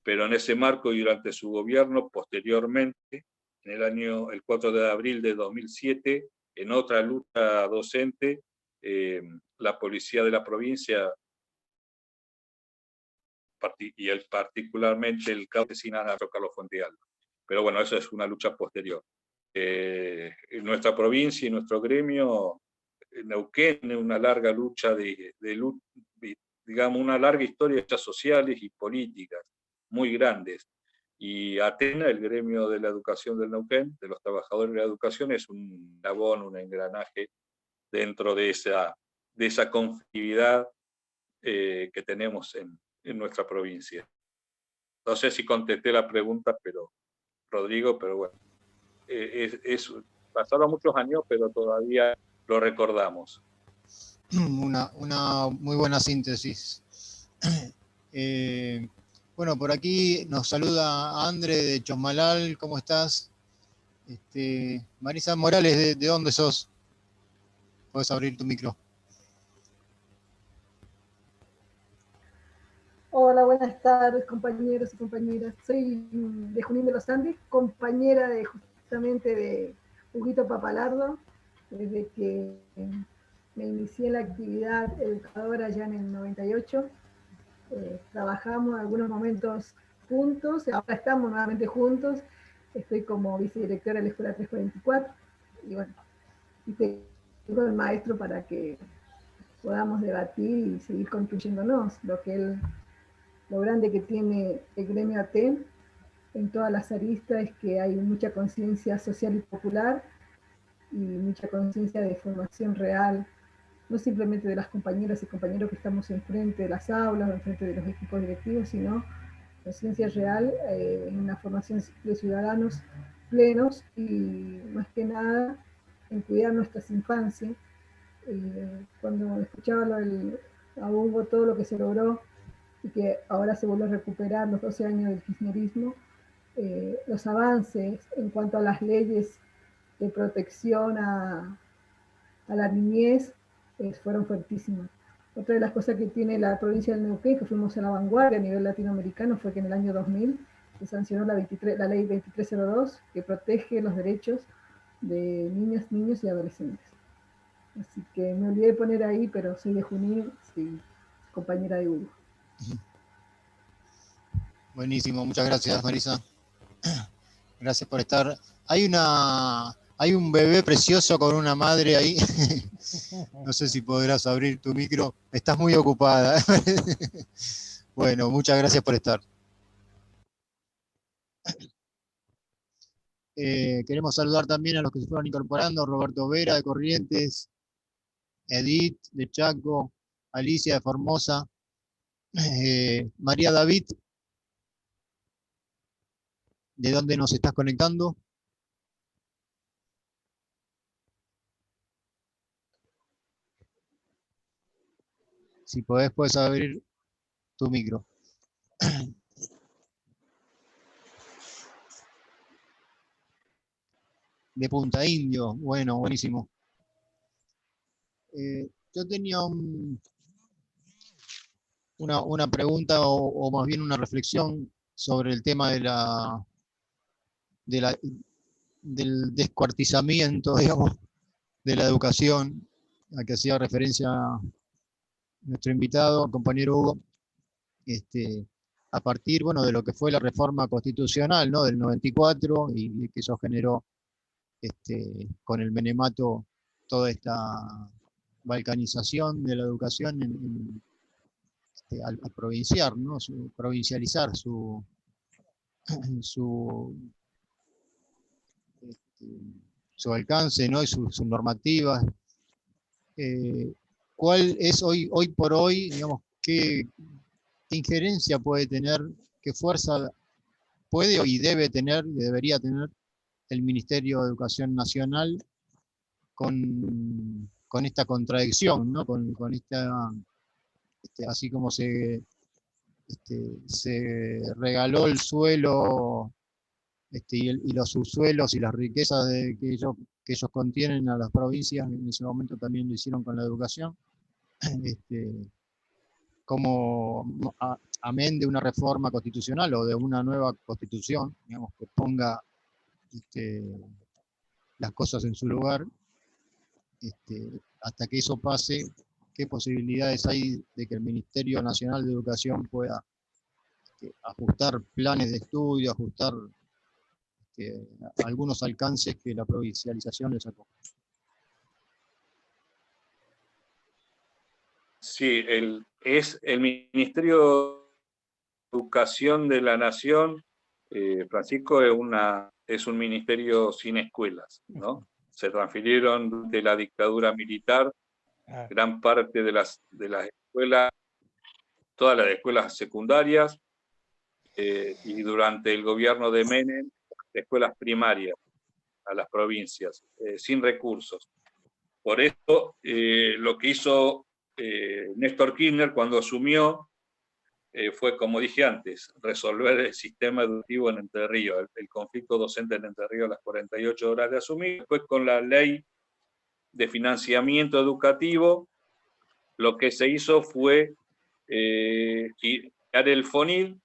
pero en ese marco y durante su gobierno, posteriormente, el 4 de abril de 2007, en otra lucha docente, la policía de la provincia, y particularmente el cabo asesinan a Carlos Fuentealba. Pero bueno, eso es una lucha posterior. En nuestra provincia y nuestro gremio, Neuquén tiene una larga lucha digamos, una larga historia de luchas sociales y políticas muy grandes. Y Atena, el gremio de la educación del Neuquén, de los trabajadores de la educación, es un eslabón, un engranaje dentro de esa conflictividad que tenemos en nuestra provincia. No sé si contesté la pregunta, Rodrigo, pero bueno, pasaron muchos años, pero todavía lo recordamos. Una muy buena síntesis. Bueno, por aquí nos saluda Andre de Chosmalal, ¿cómo estás? Marisa Morales, ¿de dónde sos? Puedes abrir tu micro. Hola, buenas tardes, compañeros y compañeras. Soy de Junín de los Andes, compañera justamente de Huguito Papalardo, desde que me inicié en la actividad educadora ya en el 98. Trabajamos en algunos momentos juntos, ahora estamos nuevamente juntos. Estoy como vicedirectora de la Escuela 344, y bueno, y tengo el maestro para que podamos debatir y seguir construyéndonos lo grande que tiene el gremio Aten en todas las aristas es que hay mucha conciencia social y popular y mucha conciencia de formación real, no simplemente de las compañeras y compañeros que estamos enfrente de las aulas o enfrente de los equipos directivos, sino conciencia real en una formación de ciudadanos plenos y más que nada en cuidar nuestras infancias. Cuando escuchaba a Hugo todo lo que se logró y que ahora se vuelve a recuperar los 12 años del kirchnerismo, los avances en cuanto a las leyes de protección a la niñez fueron fuertísimas. Otra de las cosas que tiene la provincia del Neuquén, que fuimos a la vanguardia a nivel latinoamericano, fue que en el año 2000 se sancionó la ley 2302, que protege los derechos de niñas, niños y adolescentes. Así que me olvidé de poner ahí, pero soy de Junín, sí, compañera de Hugo. Buenísimo, muchas gracias, Marisa. Gracias por estar. Hay un bebé precioso con una madre ahí. No sé si podrás abrir tu micro. Estás muy ocupada. Bueno, muchas gracias por estar. Queremos saludar también a los que se fueron incorporando: Roberto Vera de Corrientes, Edith de Chaco, Alicia de Formosa, María David. ¿De dónde nos estás conectando? Si podés, puedes abrir tu micro. De Punta Indio, bueno, buenísimo. Yo tenía una pregunta o más bien una reflexión sobre el tema del descuartizamiento, digamos, de la educación, a que hacía referencia nuestro invitado, el compañero Hugo, a partir, bueno, de lo que fue la reforma constitucional, ¿no?, del 94, y que eso generó con el menemato toda esta balcanización de la educación al provinciar, ¿no?, provincializar su alcance, ¿no?, y sus normativas. ¿Cuál es hoy por hoy, digamos, qué injerencia puede tener, qué fuerza puede y debe tener, debería tener el Ministerio de Educación Nacional con esta contradicción, ¿no?, con esta, así como se regaló el suelo y los subsuelos y las riquezas que ellos contienen a las provincias, en ese momento también lo hicieron con la educación, como amén de una reforma constitucional o de una nueva constitución, digamos, que ponga las cosas en su lugar, hasta que eso pase, ¿qué posibilidades hay de que el Ministerio Nacional de Educación pueda ajustar planes de estudio, ajustar algunos alcances que la provincialización le sacó? Sí, es el Ministerio de Educación de la Nación, Francisco, es un ministerio sin escuelas, ¿no? Se transfirieron durante la dictadura militar gran parte de las escuelas, todas las escuelas secundarias, y durante el gobierno de Menem, escuelas primarias a las provincias, sin recursos. Por eso, lo que hizo Néstor Kirchner cuando asumió fue, como dije antes, resolver el sistema educativo en Entre Ríos, el conflicto docente en Entre Ríos a las 48 horas de asumir. Después, con la ley de financiamiento educativo, lo que se hizo fue crear el FONIL,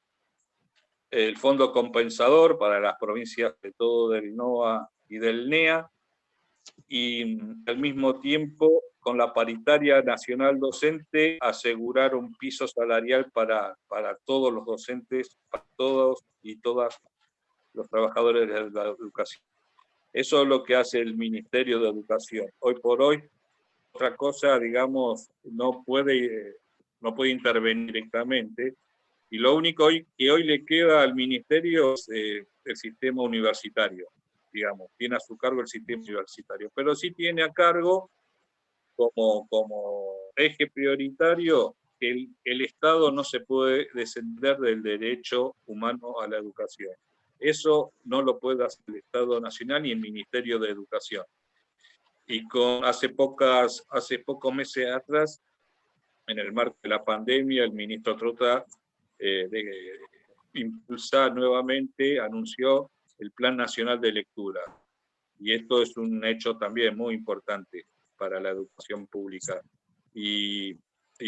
el Fondo Compensador para las provincias, de todo del NOA y del NEA, y al mismo tiempo, con la paritaria nacional docente, asegurar un piso salarial para todos los docentes, para todos y todas los trabajadores de la educación. Eso es lo que hace el Ministerio de Educación. Hoy por hoy, otra cosa, digamos, no puede intervenir directamente, y lo único que hoy le queda al Ministerio es el sistema universitario, digamos, tiene a su cargo el sistema universitario, pero sí tiene a cargo como eje prioritario que el Estado no se puede descender del derecho humano a la educación. Eso no lo puede hacer el Estado Nacional ni el Ministerio de Educación. Y hace pocos meses atrás, en el marco de la pandemia, el ministro Trota impulsar nuevamente, anunció el Plan Nacional de Lectura. Y esto es un hecho también muy importante para la educación pública. Y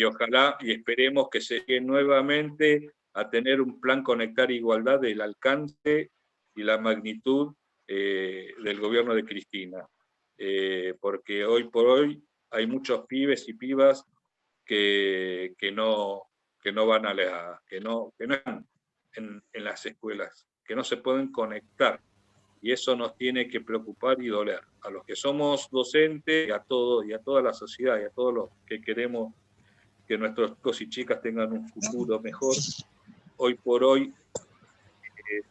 ojalá y esperemos que se llegue nuevamente a tener un plan Conectar Igualdad del alcance y la magnitud del gobierno de Cristina. Porque hoy por hoy hay muchos pibes y pibas que no van que no están en las escuelas, que no se pueden conectar. Y eso nos tiene que preocupar y doler. A los que somos docentes, y a toda la sociedad, y a todos los que queremos que nuestros chicos y chicas tengan un futuro mejor, hoy por hoy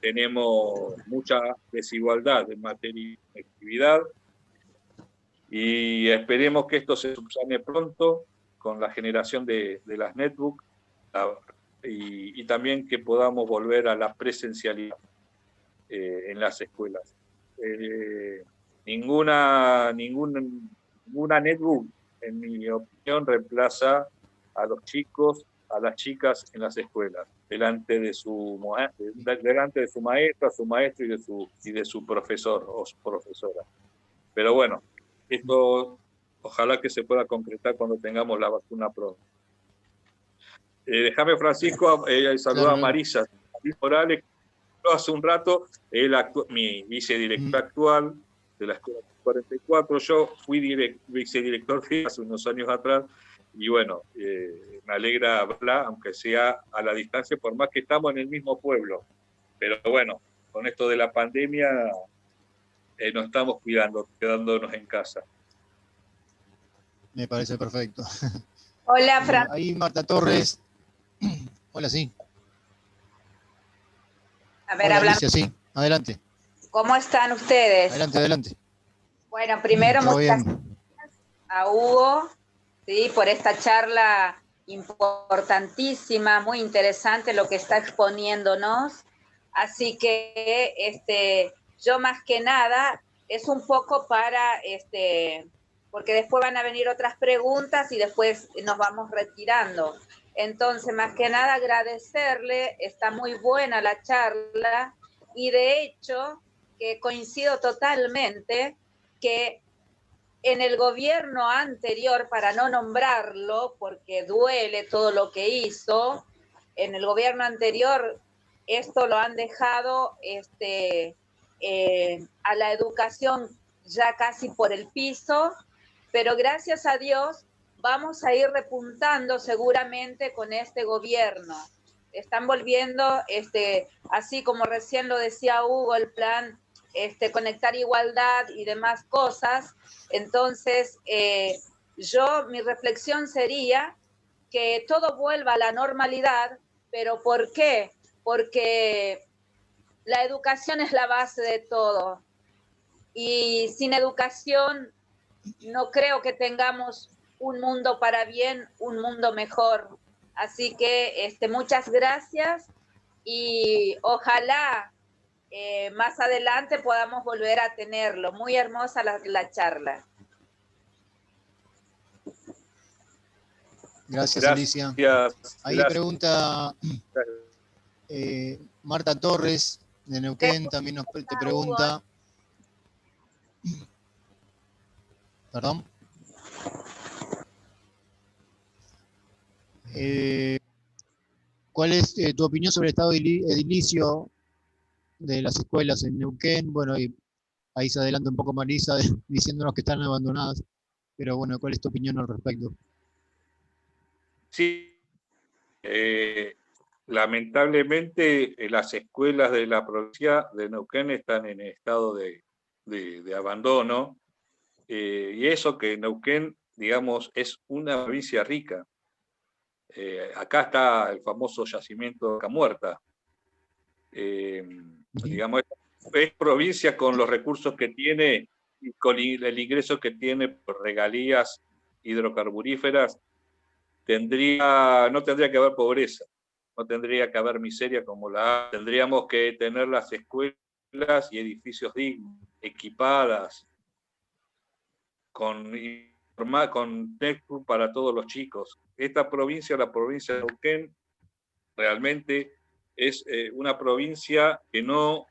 tenemos mucha desigualdad en materia de conectividad, y esperemos que esto se subsane pronto con la generación de las netbooks, y también que podamos volver a la presencialidad en las escuelas. Ninguna netbook, en mi opinión, reemplaza a los chicos, a las chicas en las escuelas, delante de su maestra, su maestro y de su profesor o su profesora. Pero bueno, esto ojalá que se pueda concretar cuando tengamos la vacuna pronto. Déjame, Francisco, saludar a Marisa Morales. Hace un rato, mi vicedirector actual de la Escuela 44, yo fui vicedirector hace unos años atrás, y bueno, me alegra hablar, aunque sea a la distancia, por más que estamos en el mismo pueblo. Pero bueno, con esto de la pandemia, nos estamos cuidando, quedándonos en casa. Me parece perfecto. Hola, Fran. Ahí Marta Torres. Hola, sí. A ver, hola, hablamos. Alicia, sí. Adelante. ¿Cómo están ustedes? Adelante, adelante. Bueno, primero Todo muchas bien. gracias a Hugo, ¿sí?, por esta charla importantísima, muy interesante lo que está exponiéndonos. Así que yo más que nada es un poco para, porque después van a venir otras preguntas y después nos vamos retirando. Entonces, más que nada agradecerle, está muy buena la charla, y de hecho que coincido totalmente que en el gobierno anterior, para no nombrarlo, porque duele todo lo que hizo, en el gobierno anterior esto lo han dejado a la educación ya casi por el piso, pero gracias a Dios vamos a ir repuntando seguramente con este gobierno. Están volviendo, así como recién lo decía Hugo, el plan Conectar Igualdad y demás cosas. Entonces, mi reflexión sería que todo vuelva a la normalidad, pero ¿por qué? Porque la educación es la base de todo. Y sin educación no creo que tengamos un mundo para bien, un mundo mejor. Así que muchas gracias, y ojalá más adelante podamos volver a tenerlo. Muy hermosa la charla. Gracias, Alicia. Ahí pregunta Marta Torres de Neuquén, también te pregunta. ¿Perdón? ¿Cuál es tu opinión sobre el estado edilicio de las escuelas en Neuquén? Bueno, y ahí se adelanta un poco Marisa diciéndonos que están abandonadas, pero bueno, ¿cuál es tu opinión al respecto? Sí, lamentablemente las escuelas de la provincia de Neuquén están en estado de abandono, y eso que Neuquén, digamos, es una provincia rica. Acá está el famoso yacimiento de Vaca Muerta. Digamos, es provincia con los recursos que tiene y con el ingreso que tiene por regalías hidrocarburíferas. No tendría que haber pobreza, no tendría que haber miseria como la hay. Tendríamos que tener las escuelas y edificios dignos, equipadas, con textbook para todos los chicos. Esta provincia, la provincia de Neuquén, realmente es una provincia que no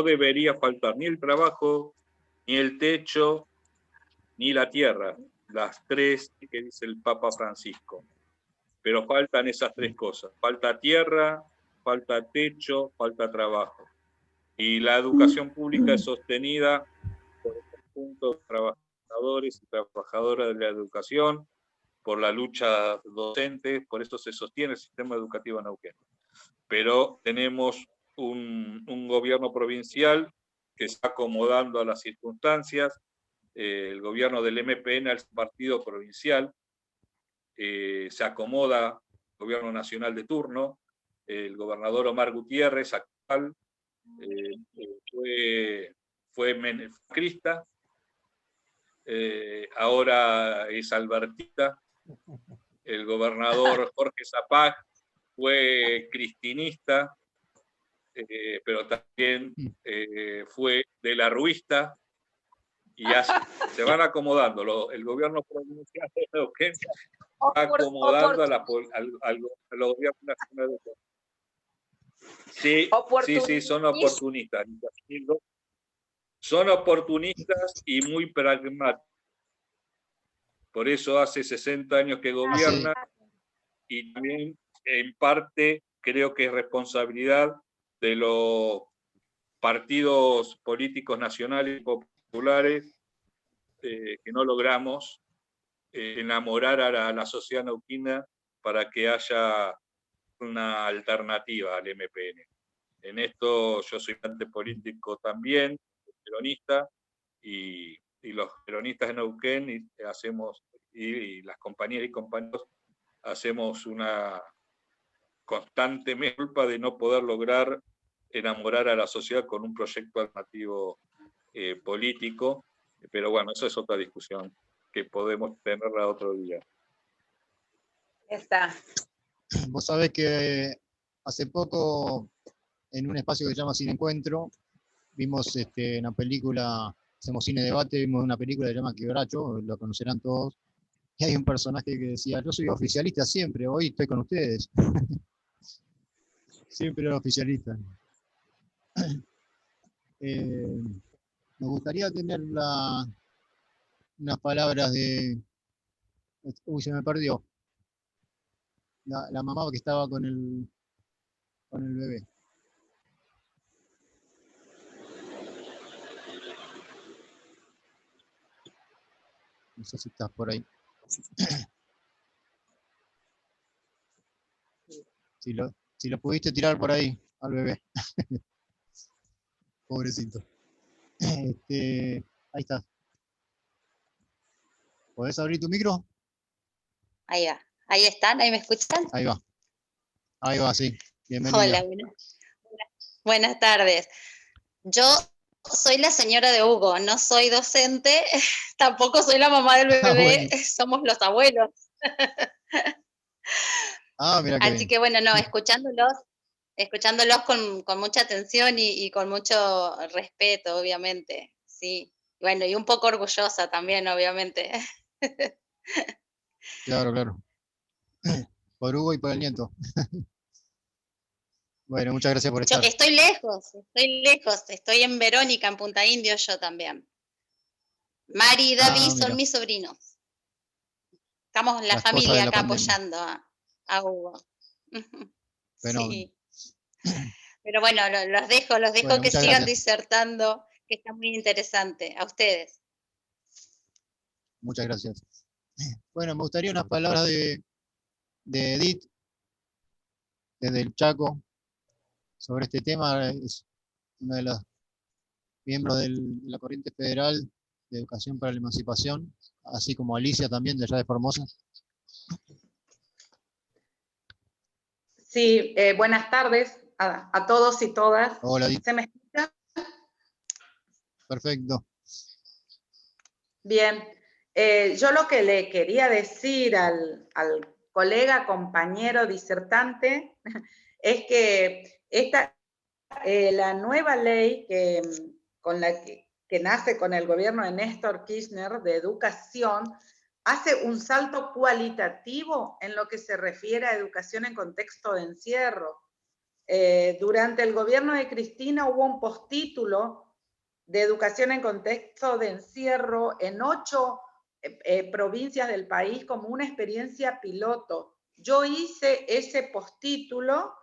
debería faltar ni el trabajo, ni el techo, ni la tierra, las tres que dice el Papa Francisco. Pero faltan esas tres cosas, falta tierra, falta techo, falta trabajo. Y la educación pública es sostenida por el conjunto de trabajadores y trabajadoras de la educación, por la lucha docente, por eso se sostiene el sistema educativo en Neuquén. Pero tenemos un gobierno provincial que está acomodando a las circunstancias, el gobierno del MPN al partido provincial, se acomoda al gobierno nacional de turno, el gobernador Omar Gutiérrez, actual, fue macrista, ahora es albertista, el gobernador Jorge Zapag fue cristinista, pero también fue de la ruista, y así se van acomodando. El gobierno provincial de Neuquén va acomodando a los gobiernos nacionales. Sí, son oportunistas. Son oportunistas y muy pragmáticos. Por eso hace 60 años que gobiernan, y también en parte creo que es responsabilidad de los partidos políticos nacionales y populares que no logramos enamorar a la sociedad neuquina para que haya una alternativa al MPN. En esto yo soy antipolítico también, peronista, y los peronistas de Neuquén y las compañeras y compañeros hacemos una constante culpa de no poder lograr enamorar a la sociedad con un proyecto alternativo político, pero bueno, esa es otra discusión que podemos tenerla otro día. Está. Vos sabés que hace poco, en un espacio que se llama Cine Encuentro, vimos una película, hacemos cine debate, vimos una película que se llama Quebracho, lo conocerán todos, y hay un personaje que decía, yo soy oficialista siempre, hoy estoy con ustedes. Siempre era oficialista. Me gustaría tener unas palabras de... Uy, se me perdió. La mamá que estaba con el bebé. No sé si estás por ahí. Si lo pudiste tirar por ahí al bebé. Pobrecito. Ahí está. ¿Podés abrir tu micro? Ahí va. Ahí están, ahí me escuchan. Ahí va. Ahí va, sí. Bienvenida. Hola, buenas tardes. Yo soy la señora de Hugo, no soy docente, tampoco soy la mamá del bebé, bueno. Somos los abuelos. Mira Así bien. Que bueno, no, escuchándolos con mucha atención y con mucho respeto, obviamente, sí. Bueno, y un poco orgullosa también, obviamente. Claro. Por Hugo y por el nieto. Bueno, muchas gracias por estar. Yo estoy lejos, estoy en Verónica, en Punta Indio, yo también. Mari y David son mis sobrinos. Estamos en la familia acá apoyando a Hugo. Sí. Pero bueno, los dejo bueno, que sigan disertando, que está muy interesante. A ustedes. Muchas gracias. Bueno, me gustaría unas palabras de Edith, desde el Chaco, sobre este tema. Es una de las miembros de la Corriente Federal de Educación para la Emancipación, así como Alicia también, de allá de Formosa. Sí, buenas tardes a todos y todas. Hola, Edith. ¿Se me escucha? Perfecto. Bien, yo lo que le quería decir al colega, compañero disertante, es que la nueva ley que nace con el gobierno de Néstor Kirchner de educación hace un salto cualitativo en lo que se refiere a educación en contexto de encierro. durante el gobierno de Cristina hubo un postítulo de educación en contexto de encierro en 8 provincias del país como una experiencia piloto. Yo hice ese postítulo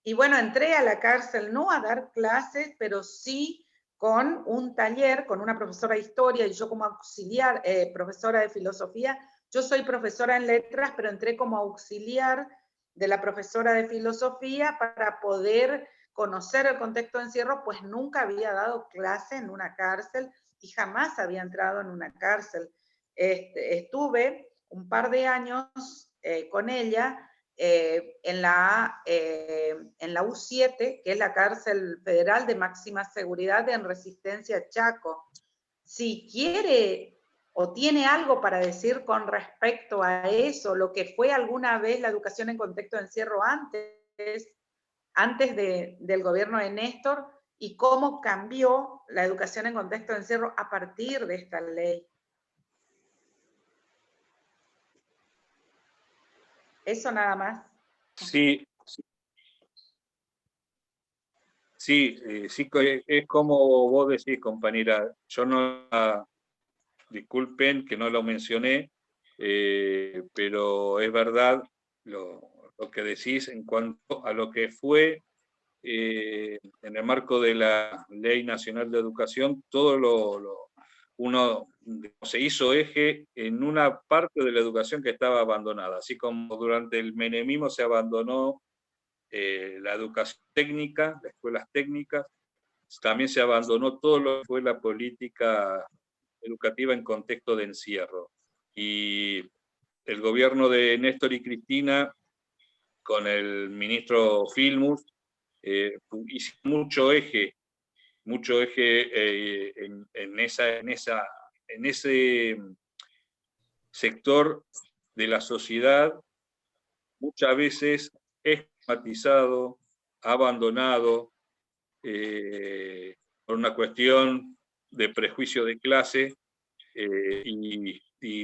y bueno, entré a la cárcel no a dar clases, pero sí con un taller, con una profesora de historia y yo como auxiliar, profesora de filosofía. Yo soy profesora en letras, pero entré como auxiliar de la profesora de filosofía para poder conocer el contexto de encierro, pues nunca había dado clase en una cárcel y jamás había entrado en una cárcel. Estuve un par de años con ella en la U7, que es la cárcel federal de máxima seguridad en Resistencia Chaco. Si quiere o tiene algo para decir con respecto a eso, lo que fue alguna vez la educación en contexto de encierro antes del gobierno de Néstor, y cómo cambió la educación en contexto de encierro a partir de esta ley. Eso nada más. Sí, sí, es como vos decís, compañera. Yo no, disculpen que no lo mencioné, pero es verdad lo que decís en cuanto a lo que fue en el marco de la Ley Nacional de Educación, todo uno se hizo eje en una parte de la educación que estaba abandonada, así como durante el menemismo se abandonó la educación técnica, las escuelas técnicas, también se abandonó todo lo que fue la política educativa en contexto de encierro. Y el gobierno de Néstor y Cristina, con el ministro Filmus, hizo mucho eje en ese sector de la sociedad, muchas veces estigmatizado, abandonado, por una cuestión de prejuicio de clase, y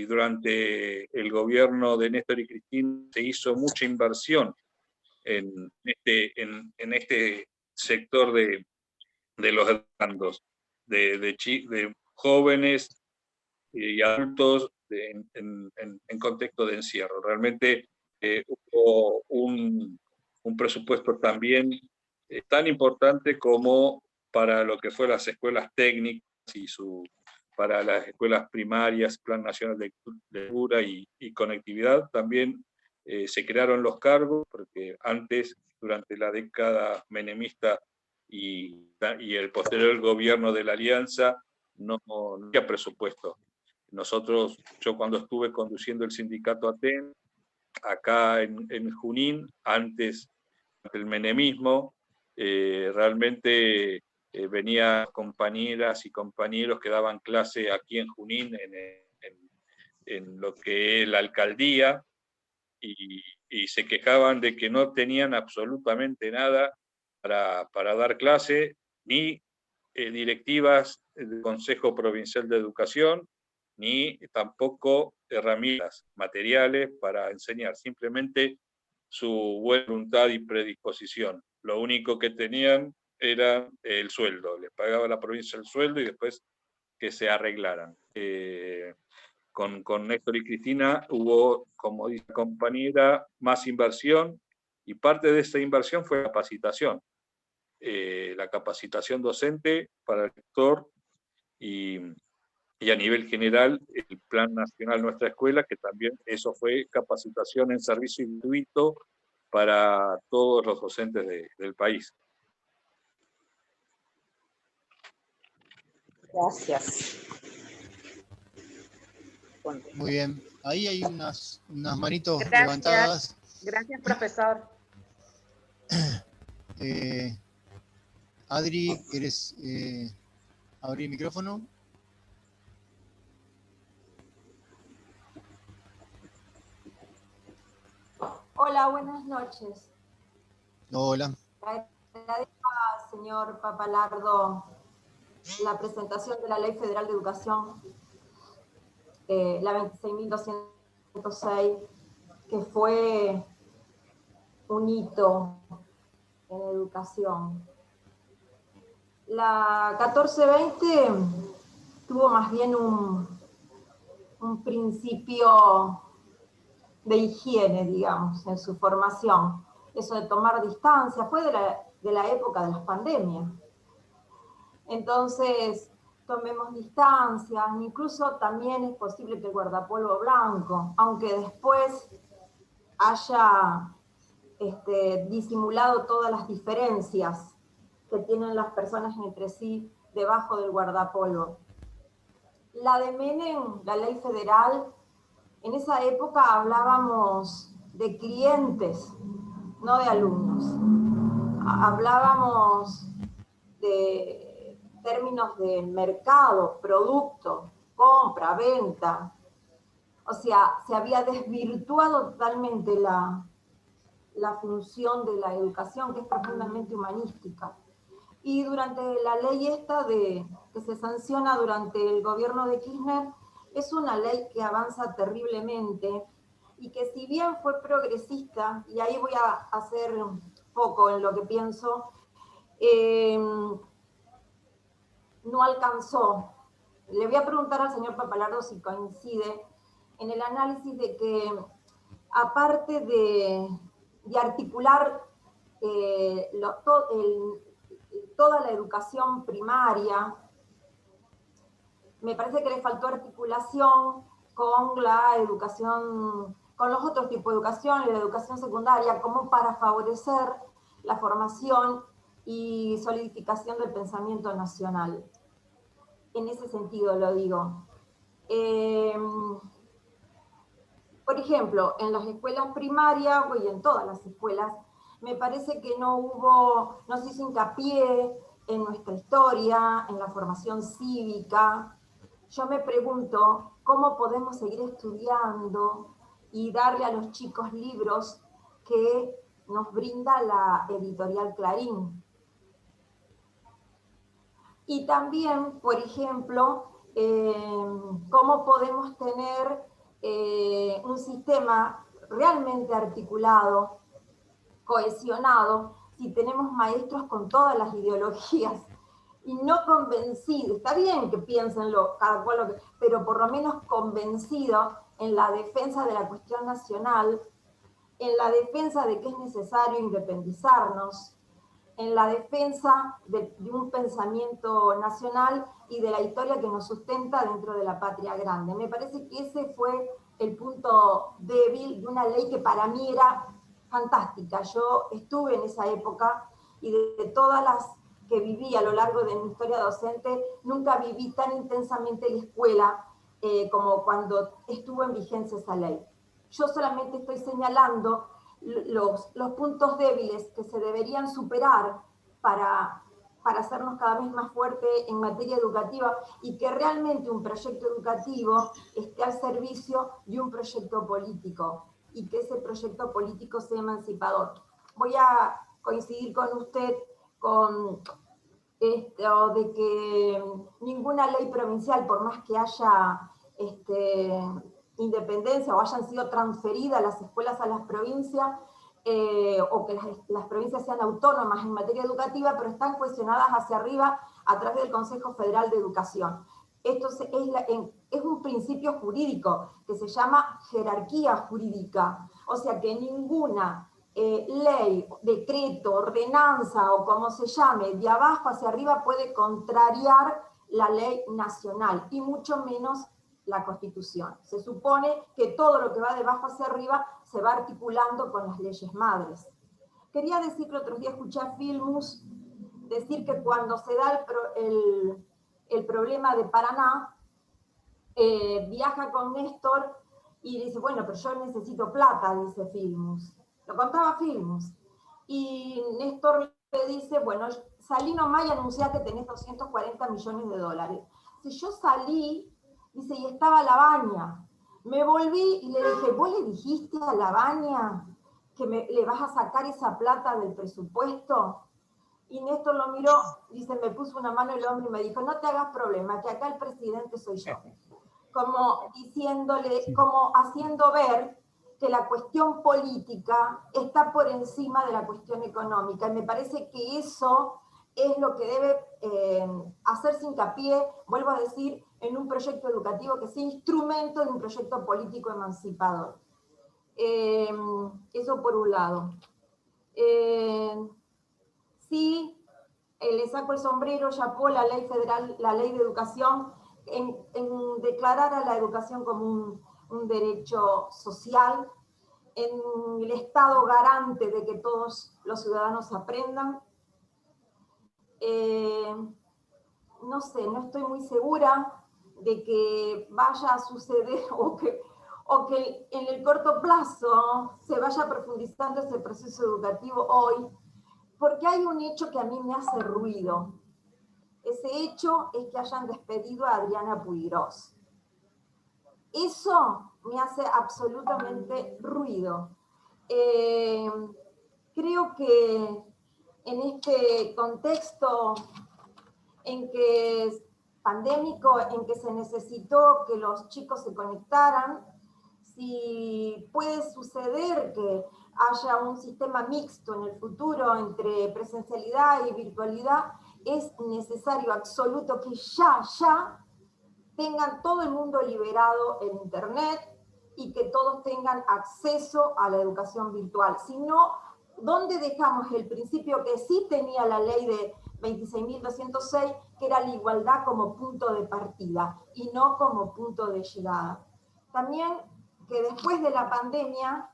durante el gobierno de Néstor y Cristina se hizo mucha inversión en este sector de los educandos, de jóvenes y adultos en contexto de encierro. Realmente hubo un presupuesto también tan importante como para lo que fue las escuelas técnicas y para las escuelas primarias, Plan Nacional de Lectura y Conectividad. También se crearon los cargos, porque antes, durante la década menemista y el posterior gobierno de la Alianza, no había presupuesto. Yo cuando estuve conduciendo el sindicato ATEN, acá en Junín, antes del menemismo, realmente venían compañeras y compañeros que daban clase aquí en Junín, en lo que es la alcaldía, y se quejaban de que no tenían absolutamente nada para dar clase, ni directivas del Consejo Provincial de Educación, ni tampoco herramientas materiales para enseñar, simplemente su buena voluntad y predisposición. Lo único que tenían era el sueldo, les pagaba la provincia el sueldo y después que se arreglaran. Con Néstor y Cristina hubo, como dice la compañera, más inversión, y parte de esa inversión fue capacitación. La capacitación docente para el sector y a nivel general el Plan Nacional Nuestra Escuela, que también eso fue capacitación en servicio gratuito para todos los docentes del país. Gracias. Muy bien. Ahí hay unas manitos Gracias. levantadas. Gracias, profesor. Adri, ¿quieres abrir el micrófono? Hola, buenas noches. Hola. Agradezco al señor Papalardo la presentación de la Ley Federal de Educación, la 26.206, que fue un hito en educación. La 1420 tuvo más bien un principio de higiene, digamos, en su formación. Eso de tomar distancia fue de la época de las pandemias. Entonces, tomemos distancia, incluso también es posible que el guardapolvo blanco, aunque después haya disimulado todas las diferencias que tienen las personas entre sí debajo del guardapolvo. La de Menem, la ley federal, en esa época hablábamos de clientes, no de alumnos. Hablábamos de términos de mercado, producto, compra, venta. O sea, se había desvirtuado totalmente la función de la educación, que es profundamente humanística. Y durante la ley esta que se sanciona durante el gobierno de Kirchner, es una ley que avanza terriblemente y que si bien fue progresista, y ahí voy a hacer foco en lo que pienso, no alcanzó. Le voy a preguntar al señor Papalardo si coincide en el análisis de que, aparte de articular toda la educación primaria, me parece que le faltó articulación con la educación, con los otros tipos de educación, la educación secundaria, como para favorecer la formación y solidificación del pensamiento nacional. En ese sentido lo digo. Por ejemplo, en las escuelas primarias, y en todas las escuelas, me parece que no se hizo hincapié en nuestra historia, en la formación cívica. Yo me pregunto cómo podemos seguir estudiando y darle a los chicos libros que nos brinda la editorial Clarín. Y también, por ejemplo, cómo podemos tener un sistema realmente articulado, cohesionado, si tenemos maestros con todas las ideologías y no convencidos. Está bien que piénsenlo, cada cual pero por lo menos convencidos en la defensa de la cuestión nacional, en la defensa de que es necesario independizarnos, en la defensa de un pensamiento nacional y de la historia que nos sustenta dentro de la patria grande. Me parece que ese fue el punto débil de una ley que para mí era fantástica. Yo estuve en esa época y de todas las que viví a lo largo de mi historia docente, nunca viví tan intensamente la escuela como cuando estuvo en vigencia esa ley. Yo solamente estoy señalando los puntos débiles que se deberían superar para hacernos cada vez más fuertes en materia educativa y que realmente un proyecto educativo esté al servicio de un proyecto político y que ese proyecto político sea emancipador. Voy a coincidir con usted con esto de que ninguna ley provincial, por más que haya independencia o hayan sido transferidas las escuelas a las provincias, o que las provincias sean autónomas en materia educativa, pero están cuestionadas hacia arriba a través del Consejo Federal de Educación. Esto es un principio jurídico que se llama jerarquía jurídica, o sea que ninguna ley, decreto, ordenanza o como se llame, de abajo hacia arriba puede contrariar la ley nacional y mucho menos la Constitución. Se supone que todo lo que va de abajo hacia arriba se va articulando con las leyes madres. Quería decir que otros días escuché a Filmus decir que cuando se da el problema de Paraná, viaja con Néstor y dice, bueno, pero yo necesito plata, dice Filmus. Lo contaba Filmus. Y Néstor le dice, bueno, salí nomás y anunciá que tenés 240 millones de dólares. Si yo salí, dice, y estaba Labaña. Me volví y le dije, ¿vos le dijiste a Labaña que le vas a sacar esa plata del presupuesto? Y Néstor lo miró, dice, me puso una mano en el hombro y me dijo, no te hagas problema, que acá el presidente soy yo. Como diciéndole, como haciendo ver que la cuestión política está por encima de la cuestión económica. Y me parece que eso es lo que debe hacerse hincapié, vuelvo a decir, en un proyecto educativo que sea instrumento de un proyecto político emancipador. Eso por un lado. Sí, le saco el sombrero, chapó la ley federal, la ley de educación, en declarar a la educación como un derecho social, en el Estado garante de que todos los ciudadanos aprendan. No sé, no estoy muy segura de que vaya a suceder o que en el corto plazo se vaya profundizando ese proceso educativo hoy, porque hay un hecho que a mí me hace ruido. Ese hecho es que hayan despedido a Adriana Puiggrós. Eso me hace absolutamente ruido. Creo que en este contexto pandémico, en que se necesitó que los chicos se conectaran, si puede suceder que haya un sistema mixto en el futuro entre presencialidad y virtualidad, es necesario absoluto que ya tengan todo el mundo liberado en Internet y que todos tengan acceso a la educación virtual. Si no, ¿dónde dejamos el principio que sí tenía la ley de 26.206, que era la igualdad como punto de partida y no como punto de llegada? También que después de la pandemia,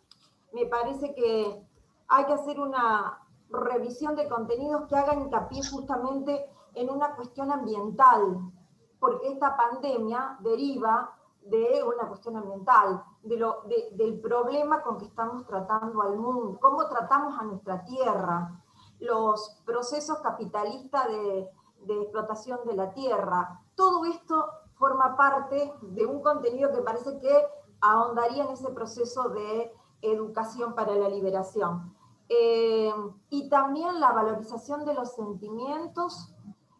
me parece que hay que hacer una revisión de contenidos que hagan hincapié justamente en una cuestión ambiental, porque esta pandemia deriva de una cuestión ambiental, del problema con que estamos tratando al mundo, cómo tratamos a nuestra tierra, los procesos capitalistas de explotación de la tierra. Todo esto forma parte de un contenido que parece que ahondaría en ese proceso de educación para la liberación. Y también la valorización de los sentimientos,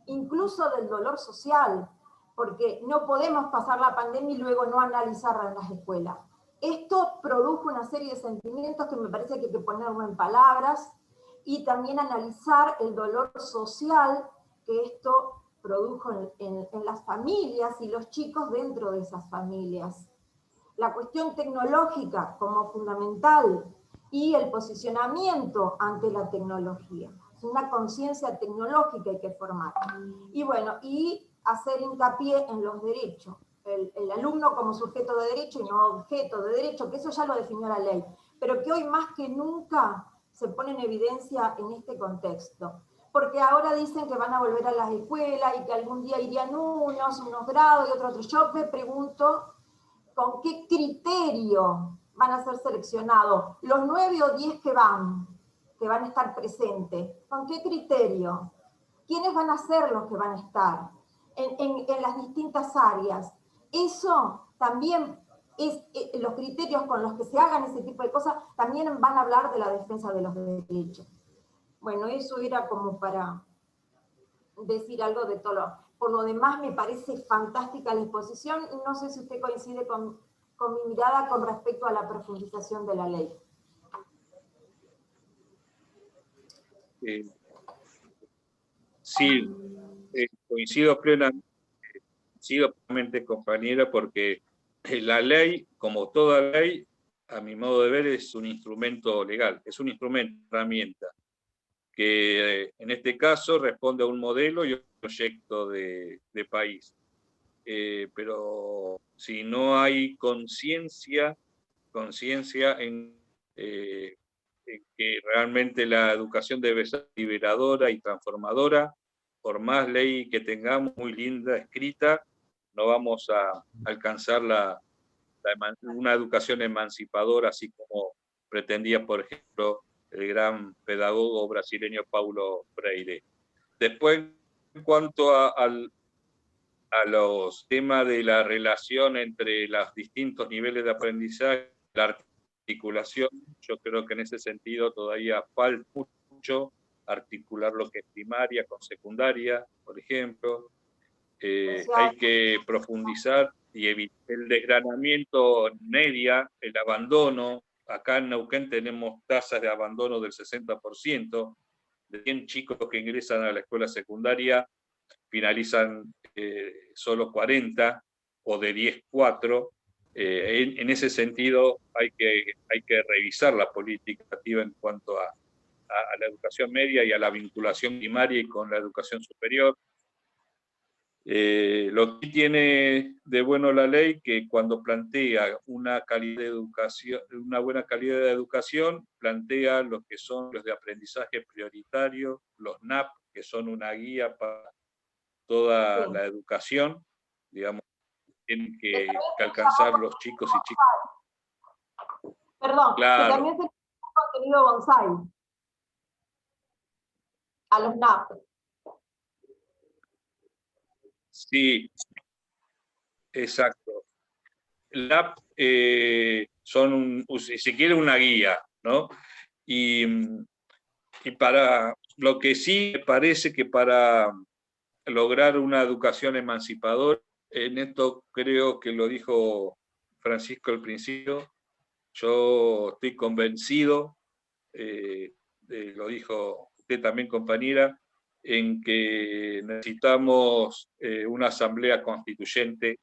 incluso del dolor social, porque no podemos pasar la pandemia y luego no analizarla en las escuelas. Esto produjo una serie de sentimientos que me parece que hay que ponerlo en palabras, y también analizar el dolor social que esto produjo en las familias y los chicos dentro de esas familias. La cuestión tecnológica como fundamental y el posicionamiento ante la tecnología. Es una conciencia tecnológica que hay que formar. Y bueno, y hacer hincapié en los derechos. El alumno como sujeto de derecho y no objeto de derecho, que eso ya lo definió la ley, pero que hoy más que nunca se pone en evidencia en este contexto. Porque ahora dicen que van a volver a las escuelas y que algún día irían unos grados y otros. Yo me pregunto con qué criterio van a ser seleccionados los 9 o 10 que van a estar presentes. ¿Con qué criterio? ¿Quiénes van a ser los que van a estar en las distintas áreas? Eso también es, los criterios con los que se hagan ese tipo de cosas también van a hablar de la defensa de los derechos. Bueno, eso era como para decir algo de todo. Por lo demás, me parece fantástica la exposición. No sé si usted coincide con mi mirada con respecto a la profundización de la ley. Sí, coincido plenamente, compañera, porque la ley, como toda ley, a mi modo de ver, es un instrumento legal, es un instrumento, herramienta, que en este caso responde a un modelo y a un proyecto de país. Pero si no hay conciencia en que realmente la educación debe ser liberadora y transformadora, por más ley que tengamos muy linda escrita, no vamos a alcanzar una educación emancipadora, así como pretendía, por ejemplo, el gran pedagogo brasileño Paulo Freire. Después, en cuanto a los temas de la relación entre los distintos niveles de aprendizaje, la articulación, yo creo que en ese sentido todavía falta mucho articular lo que es primaria con secundaria, por ejemplo. Hay que profundizar y evitar el desgranamiento en media, el abandono, acá en Neuquén tenemos tasas de abandono del 60%, de 100 chicos que ingresan a la escuela secundaria, finalizan solo 40, o de 10, 4. En ese sentido hay que revisar la política educativa en cuanto a la educación media y a la vinculación primaria y con la educación superior. Lo que tiene de bueno la ley, que cuando plantea una calidad de educación, una buena calidad de educación, plantea lo que son los de aprendizaje prioritario, los NAP, que son una guía para toda la educación, digamos, tienen que alcanzar los chicos y chicas. Perdón, claro. Que también se le da contenido bonsai a los NAP. Sí, exacto. LAP son, si se quiere, una guía, ¿no? Y para lo que sí me parece que para lograr una educación emancipadora, en esto creo que lo dijo Francisco al principio, yo estoy convencido, lo dijo usted también, compañera, en que necesitamos una asamblea constituyente,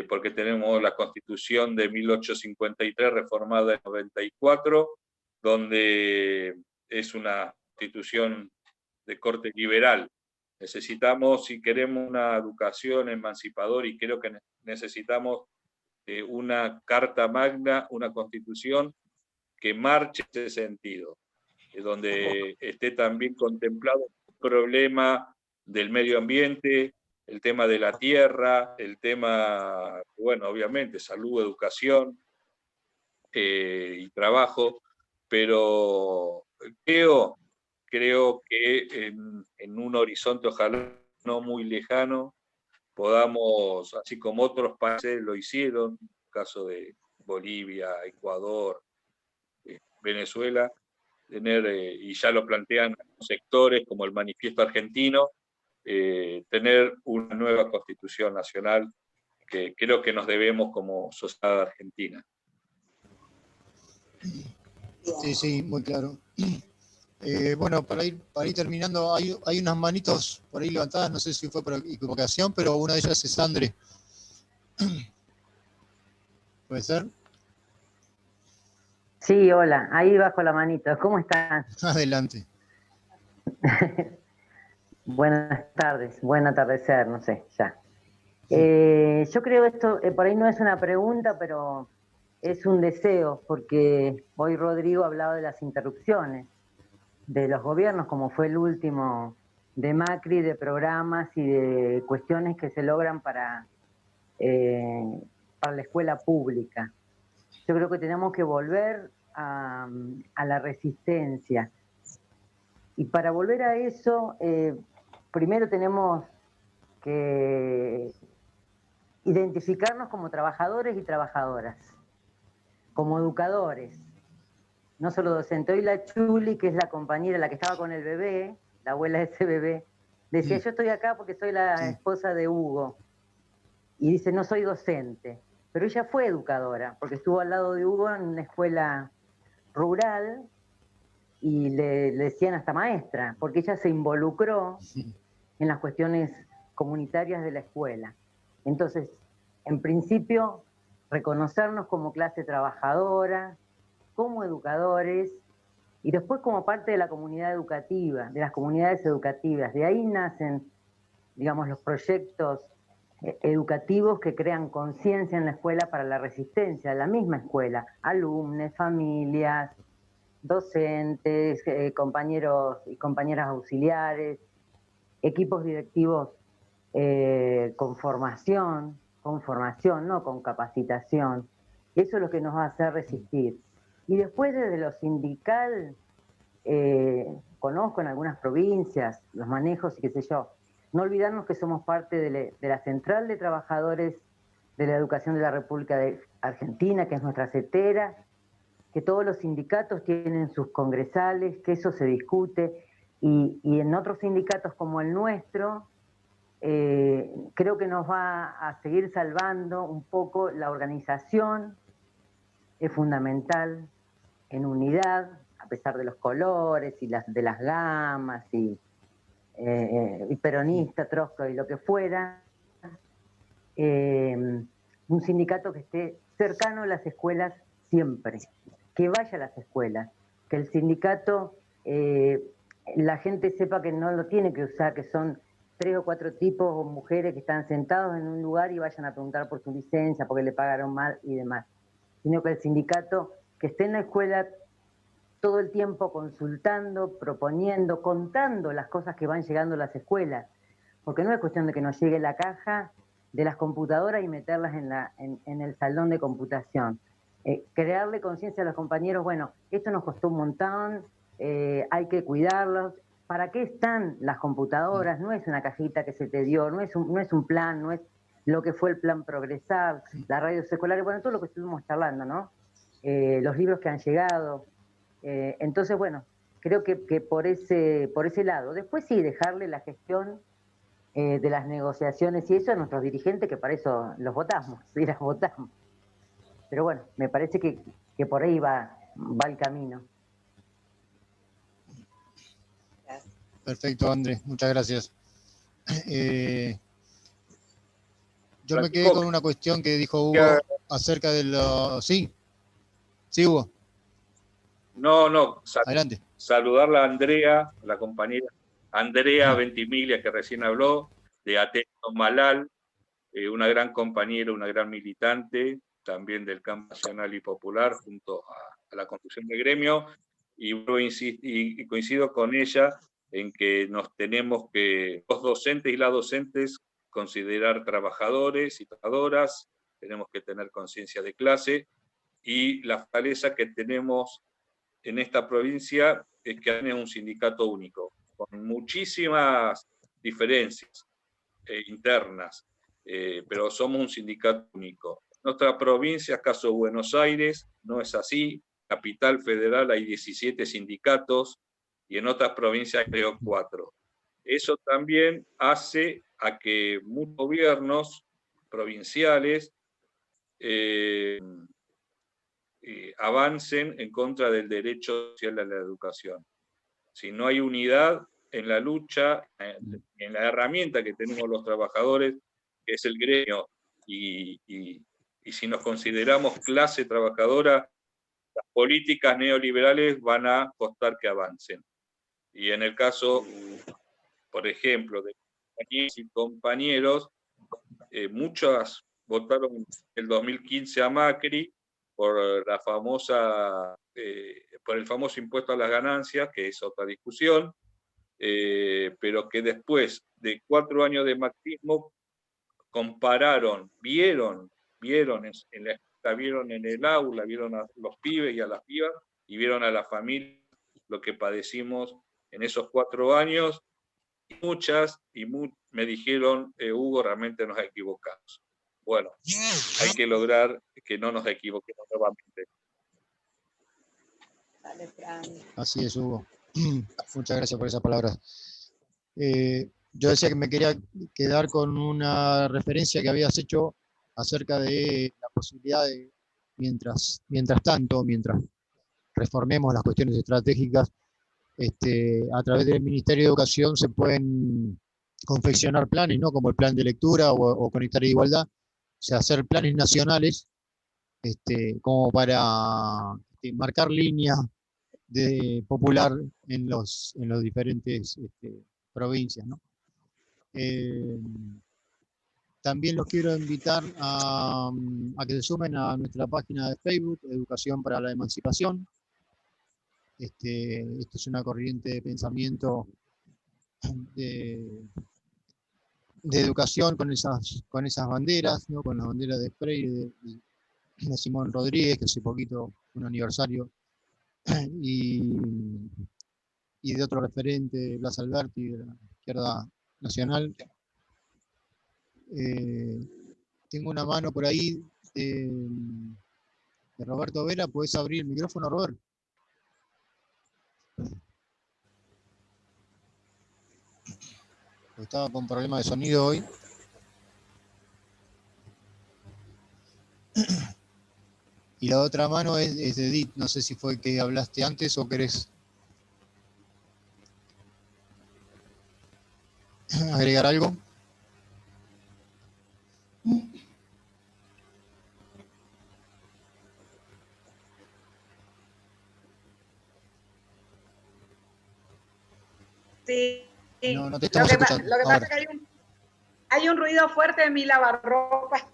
porque tenemos la Constitución de 1853 reformada en 94, donde es una constitución de corte liberal. Necesitamos, si queremos una educación emancipadora, y creo que necesitamos una carta magna, una constitución que marche en ese sentido, donde esté también contemplado el problema del medio ambiente, el tema de la tierra, el tema, bueno, obviamente, salud, educación y trabajo, pero creo que en un horizonte, ojalá no muy lejano, podamos, así como otros países lo hicieron, en el caso de Bolivia, Ecuador, Venezuela, tener, y ya lo plantean sectores como el Manifiesto Argentino, tener una nueva Constitución Nacional que creo que nos debemos como sociedad argentina. Sí, sí, muy claro. Bueno, para ir terminando, hay unas manitos por ahí levantadas, no sé si fue por equivocación, pero una de ellas es Andre. ¿Puede ser? Sí, hola, ahí bajo la manito. ¿Cómo están? Adelante. Buenas tardes, buen atardecer, no sé, ya. Yo creo esto, por ahí no es una pregunta, pero es un deseo, porque hoy Rodrigo hablaba de las interrupciones de los gobiernos, como fue el último de Macri, de programas y de cuestiones que se logran para la escuela pública. Yo creo que tenemos que volver a la resistencia. Y para volver a eso, primero tenemos que identificarnos como trabajadores y trabajadoras, como educadores, no solo docentes. Hoy la Chuli, que es la compañera, la que estaba con el bebé, la abuela de ese bebé, decía, yo estoy acá porque soy la esposa de Hugo. Y dice, no soy docente. Pero ella fue educadora, porque estuvo al lado de Hugo en una escuela rural y le decían hasta maestra, porque ella se involucró en las cuestiones comunitarias de la escuela. Entonces, en principio, reconocernos como clase trabajadora, como educadores, y después como parte de la comunidad educativa, de las comunidades educativas. De ahí nacen, digamos, los proyectos educativos que crean conciencia en la escuela para la resistencia, la misma escuela, alumnos, familias, docentes, compañeros y compañeras auxiliares, equipos directivos con formación, no con capacitación. Eso es lo que nos va a hacer resistir. Y después desde lo sindical, conozco en algunas provincias los manejos y qué sé yo, no olvidarnos que somos parte de la Central de Trabajadores de la Educación de la República de Argentina, que es nuestra CETERA, que todos los sindicatos tienen sus congresales, que eso se discute, y en otros sindicatos como el nuestro, creo que nos va a seguir salvando un poco la organización es fundamental en unidad, a pesar de los colores y de las gamas y peronista, trotsko y lo que fuera, un sindicato que esté cercano a las escuelas siempre, que vaya a las escuelas, que el sindicato, la gente sepa que no lo tiene que usar, que son 3 o 4 tipos o mujeres que están sentados en un lugar y vayan a preguntar por su licencia, porque le pagaron mal y demás, sino que el sindicato que esté en la escuela todo el tiempo consultando, proponiendo, contando las cosas que van llegando a las escuelas, porque no es cuestión de que nos llegue la caja de las computadoras y meterlas en el salón de computación. Crearle conciencia a los compañeros, bueno, esto nos costó un montón, hay que cuidarlos. ¿Para qué están las computadoras? No es una cajita que se te dio, no es un plan, no es lo que fue el plan Progresar, las radios escolares, bueno, todo lo que estuvimos charlando, ¿no? Los libros que han llegado. Entonces, bueno, creo que por ese lado. Después sí, dejarle la gestión de las negociaciones y eso a nuestros dirigentes, que para eso los votamos, sí, las votamos. Pero bueno, me parece que por ahí va el camino. Perfecto, Andrés, muchas gracias. Yo me quedé con una cuestión que dijo Hugo acerca de los... Sí, Hugo. No, adelante. Saludarla a Andrea, la compañera Andrea Ventimiglia, que recién habló, de Ateneo Malal, una gran compañera, una gran militante, también del campo nacional y popular, junto a la construcción del gremio, y coincido con ella en que nos tenemos que, los docentes y las docentes, considerar trabajadores y trabajadoras, tenemos que tener conciencia de clase, y la fortaleza que tenemos en esta provincia es que es un sindicato único, con muchísimas diferencias internas, pero somos un sindicato único. En nuestra provincia, caso Buenos Aires, no es así. Capital Federal hay 17 sindicatos y en otras provincias creo 4. Eso también hace a que muchos gobiernos provinciales avancen en contra del derecho social a la educación. Si no hay unidad en la lucha, en la herramienta que tenemos los trabajadores, que es el gremio, y si nos consideramos clase trabajadora, las políticas neoliberales van a costar que avancen. Y en el caso, por ejemplo, de compañeros y compañeros, muchas votaron en el 2015 a Macri por la famosa, por el famoso impuesto a las ganancias, que es otra discusión, pero que después de 4 años de macrismo compararon, vieron en la escuela, vieron en el aula, vieron a los pibes y a las pibas, y vieron a la familia lo que padecimos en esos 4 años, y me dijeron, Hugo, realmente nos equivocamos. Bueno, hay que lograr que no nos equivoquemos nuevamente. Así es, Hugo. Muchas gracias por esas palabras. Yo decía que me quería quedar con una referencia que habías hecho acerca de la posibilidad de, mientras reformemos las cuestiones estratégicas, a través del Ministerio de Educación se pueden confeccionar planes, ¿no? Como el plan de lectura o Conectar Igualdad, o sea, hacer planes nacionales como para marcar líneas de popular en los diferentes provincias, ¿no? También los quiero invitar a que se sumen a nuestra página de Facebook, Educación para la Emancipación. Esto es una corriente de pensamiento de educación con esas banderas, ¿no? Con la bandera de Freire, de Simón Rodríguez, que hace poquito un aniversario, y de otro referente, Blas Alberti, de la izquierda nacional. Tengo una mano por ahí de Roberto Vera. ¿Puedes abrir el micrófono, Robert? Estaba con problemas de sonido hoy. Y la otra mano es de Edith, no sé si fue que hablaste antes o querés agregar algo. Sí, No te estamos escuchando. Lo que pasa es que hay un ruido fuerte en mi lavarropa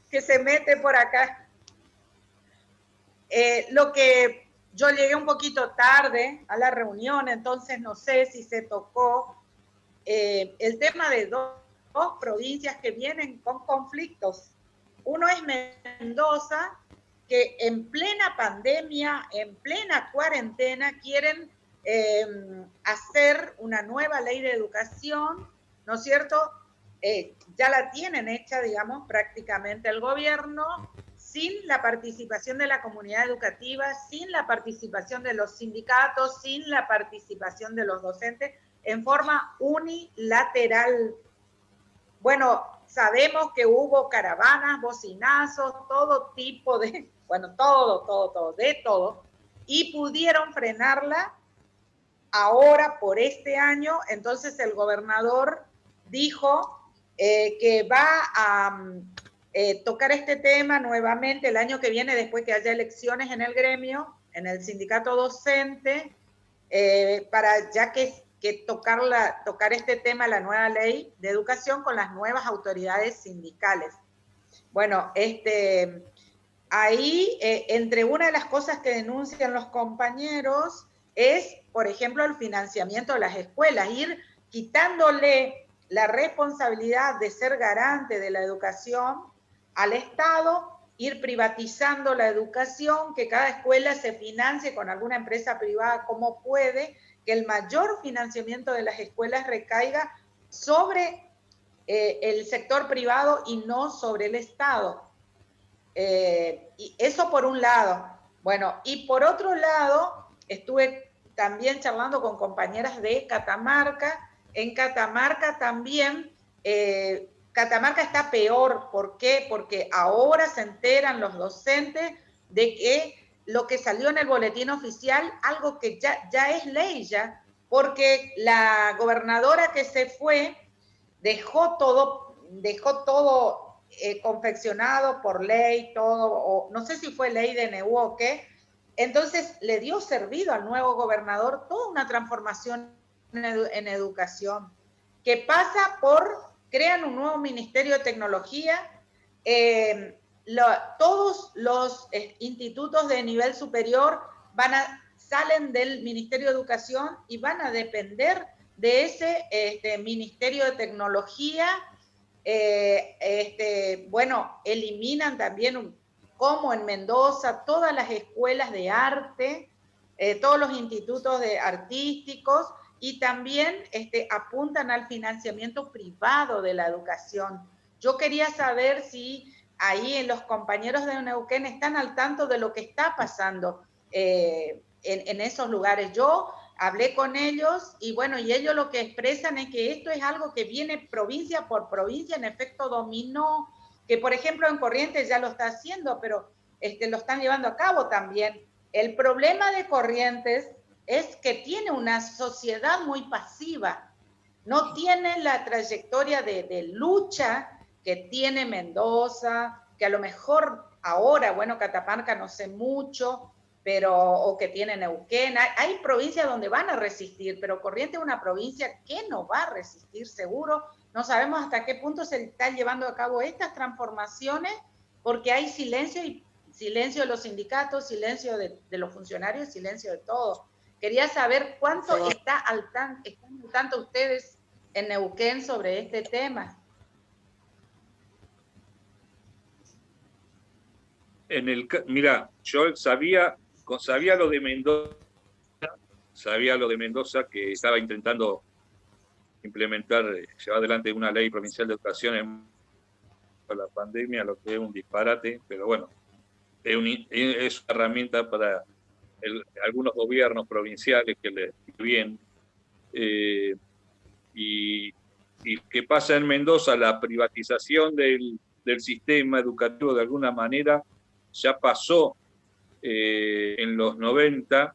que se mete por acá. Lo que yo llegué un poquito tarde a la reunión, entonces no sé si se tocó el tema de dos provincias que vienen con conflictos. Uno es Mendoza, que en plena pandemia, en plena cuarentena, quieren hacer una nueva ley de educación, ¿no es cierto? Ya la tienen hecha, digamos, prácticamente el gobierno, sin la participación de la comunidad educativa, sin la participación de los sindicatos, sin la participación de los docentes, en forma unilateral. Bueno, sabemos que hubo caravanas, bocinazos, todo tipo de, bueno, todo, y pudieron frenarla ahora por este año. Entonces el gobernador dijo que va a tocar este tema nuevamente el año que viene, después que haya elecciones en el gremio, en el sindicato docente, para ya que tocar este tema, la nueva ley de educación, con las nuevas autoridades sindicales. Bueno, ahí, entre una de las cosas que denuncian los compañeros es, por ejemplo, el financiamiento de las escuelas, ir quitándole la responsabilidad de ser garante de la educación al Estado, ir privatizando la educación, que cada escuela se financie con alguna empresa privada como puede, que el mayor financiamiento de las escuelas recaiga sobre el sector privado y no sobre el Estado. Y eso por un lado. Bueno, y por otro lado, estuve también charlando con compañeras de Catamarca. En Catamarca también, Catamarca está peor. ¿Por qué? Porque ahora se enteran los docentes de que lo que salió en el boletín oficial, algo que ya es ley ya, porque la gobernadora que se fue dejó todo confeccionado por ley, todo, o no sé si fue ley de NEU o qué. Entonces le dio servido al nuevo gobernador toda una transformación en educación, que pasa por, crean un nuevo Ministerio de Tecnología, todos los institutos de nivel superior salen del Ministerio de Educación y van a depender de ese Ministerio de Tecnología. Bueno, eliminan también, como en Mendoza, todas las escuelas de arte, todos los institutos artísticos, y también apuntan al financiamiento privado de la educación. Yo quería saber si ahí los compañeros de Neuquén están al tanto de lo que está pasando en esos lugares. Yo hablé con ellos y bueno, y ellos lo que expresan es que esto es algo que viene provincia por provincia en efecto dominó, que por ejemplo en Corrientes ya lo está haciendo, pero lo están llevando a cabo también. El problema de Corrientes es que tiene una sociedad muy pasiva, no tiene la trayectoria de lucha que tiene Mendoza, que a lo mejor ahora, bueno, Catamarca no sé mucho, o que tiene Neuquén. Hay provincias donde van a resistir, pero Corrientes es una provincia que no va a resistir seguro. No sabemos hasta qué punto se están llevando a cabo estas transformaciones, porque hay silencio, y silencio de los sindicatos, silencio de los funcionarios, silencio de todos. Quería saber cuánto están al tanto ustedes en Neuquén sobre este tema. Mira, yo sabía lo de Mendoza, que estaba intentando implementar, llevar adelante una ley provincial de educación en la pandemia, lo que es un disparate, pero bueno, es una herramienta para algunos gobiernos provinciales que les bien. Y que pasa en Mendoza, la privatización del del sistema educativo de alguna manera ya pasó en los 90,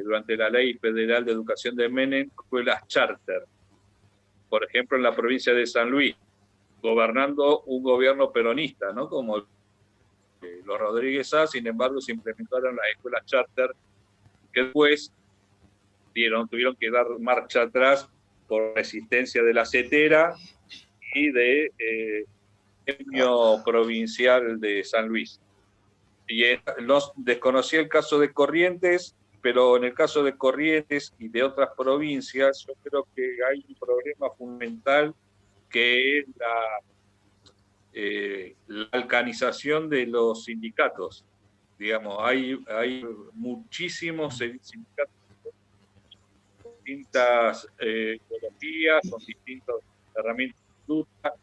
durante la Ley Federal de Educación de Menem, escuelas charter. Por ejemplo, en la provincia de San Luis, gobernando un gobierno peronista, ¿no? Como los Rodríguez A, sin embargo, se implementaron las escuelas charter, que después tuvieron que dar marcha atrás por resistencia de la CETERA y de gremio provincial de San Luis. Y desconocí el caso de Corrientes, pero en el caso de Corrientes y de otras provincias, yo creo que hay un problema fundamental, que es la balcanización de los sindicatos. Digamos, hay muchísimos sindicatos con distintas ideologías, con distintas herramientas de lucha,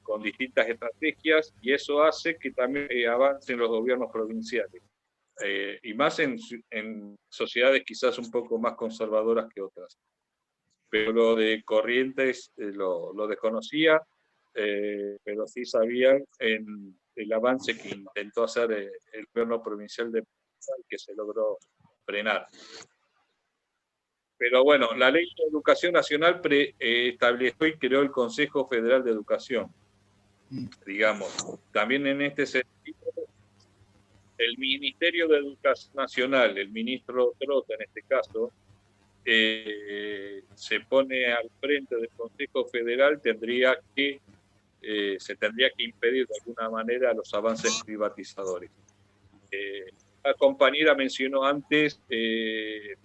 con distintas estrategias, y eso hace que también avancen los gobiernos provinciales. Y más en sociedades quizás un poco más conservadoras que otras. Pero lo de Corrientes lo desconocía, pero sí sabían el avance que intentó hacer el gobierno provincial de que se logró frenar. Pero bueno, la Ley de Educación Nacional estableció y creó el Consejo Federal de Educación. Digamos, también en este sentido, el Ministerio de Educación Nacional, el ministro Trota en este caso, se pone al frente del Consejo Federal, se tendría que impedir de alguna manera los avances privatizadores. La compañera mencionó antes que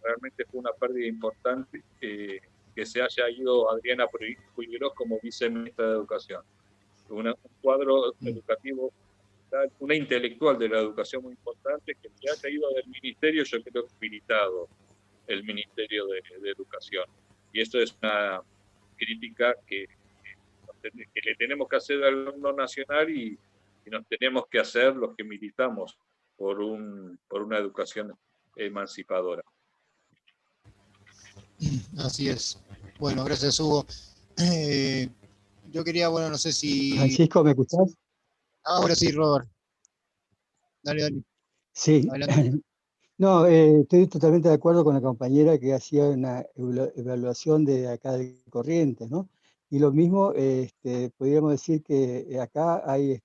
realmente fue una pérdida importante que se haya ido Adriana Puigros como viceministra de Educación. Un cuadro educativo, una intelectual de la educación muy importante, que se haya ido del ministerio, yo creo que debilitado el Ministerio de Educación. Y esto es una crítica que le tenemos que hacer al gobierno nacional y nos tenemos que hacer los que militamos por una educación emancipadora. Así es. Bueno, gracias, Hugo. Yo quería, bueno, no sé si... Francisco, ¿me escuchás? Ahora sí, Robert. Dale. Sí. Adelante. No, estoy totalmente de acuerdo con la compañera que hacía una evaluación de acá de Corrientes, ¿no? Y lo mismo, podríamos decir que acá hay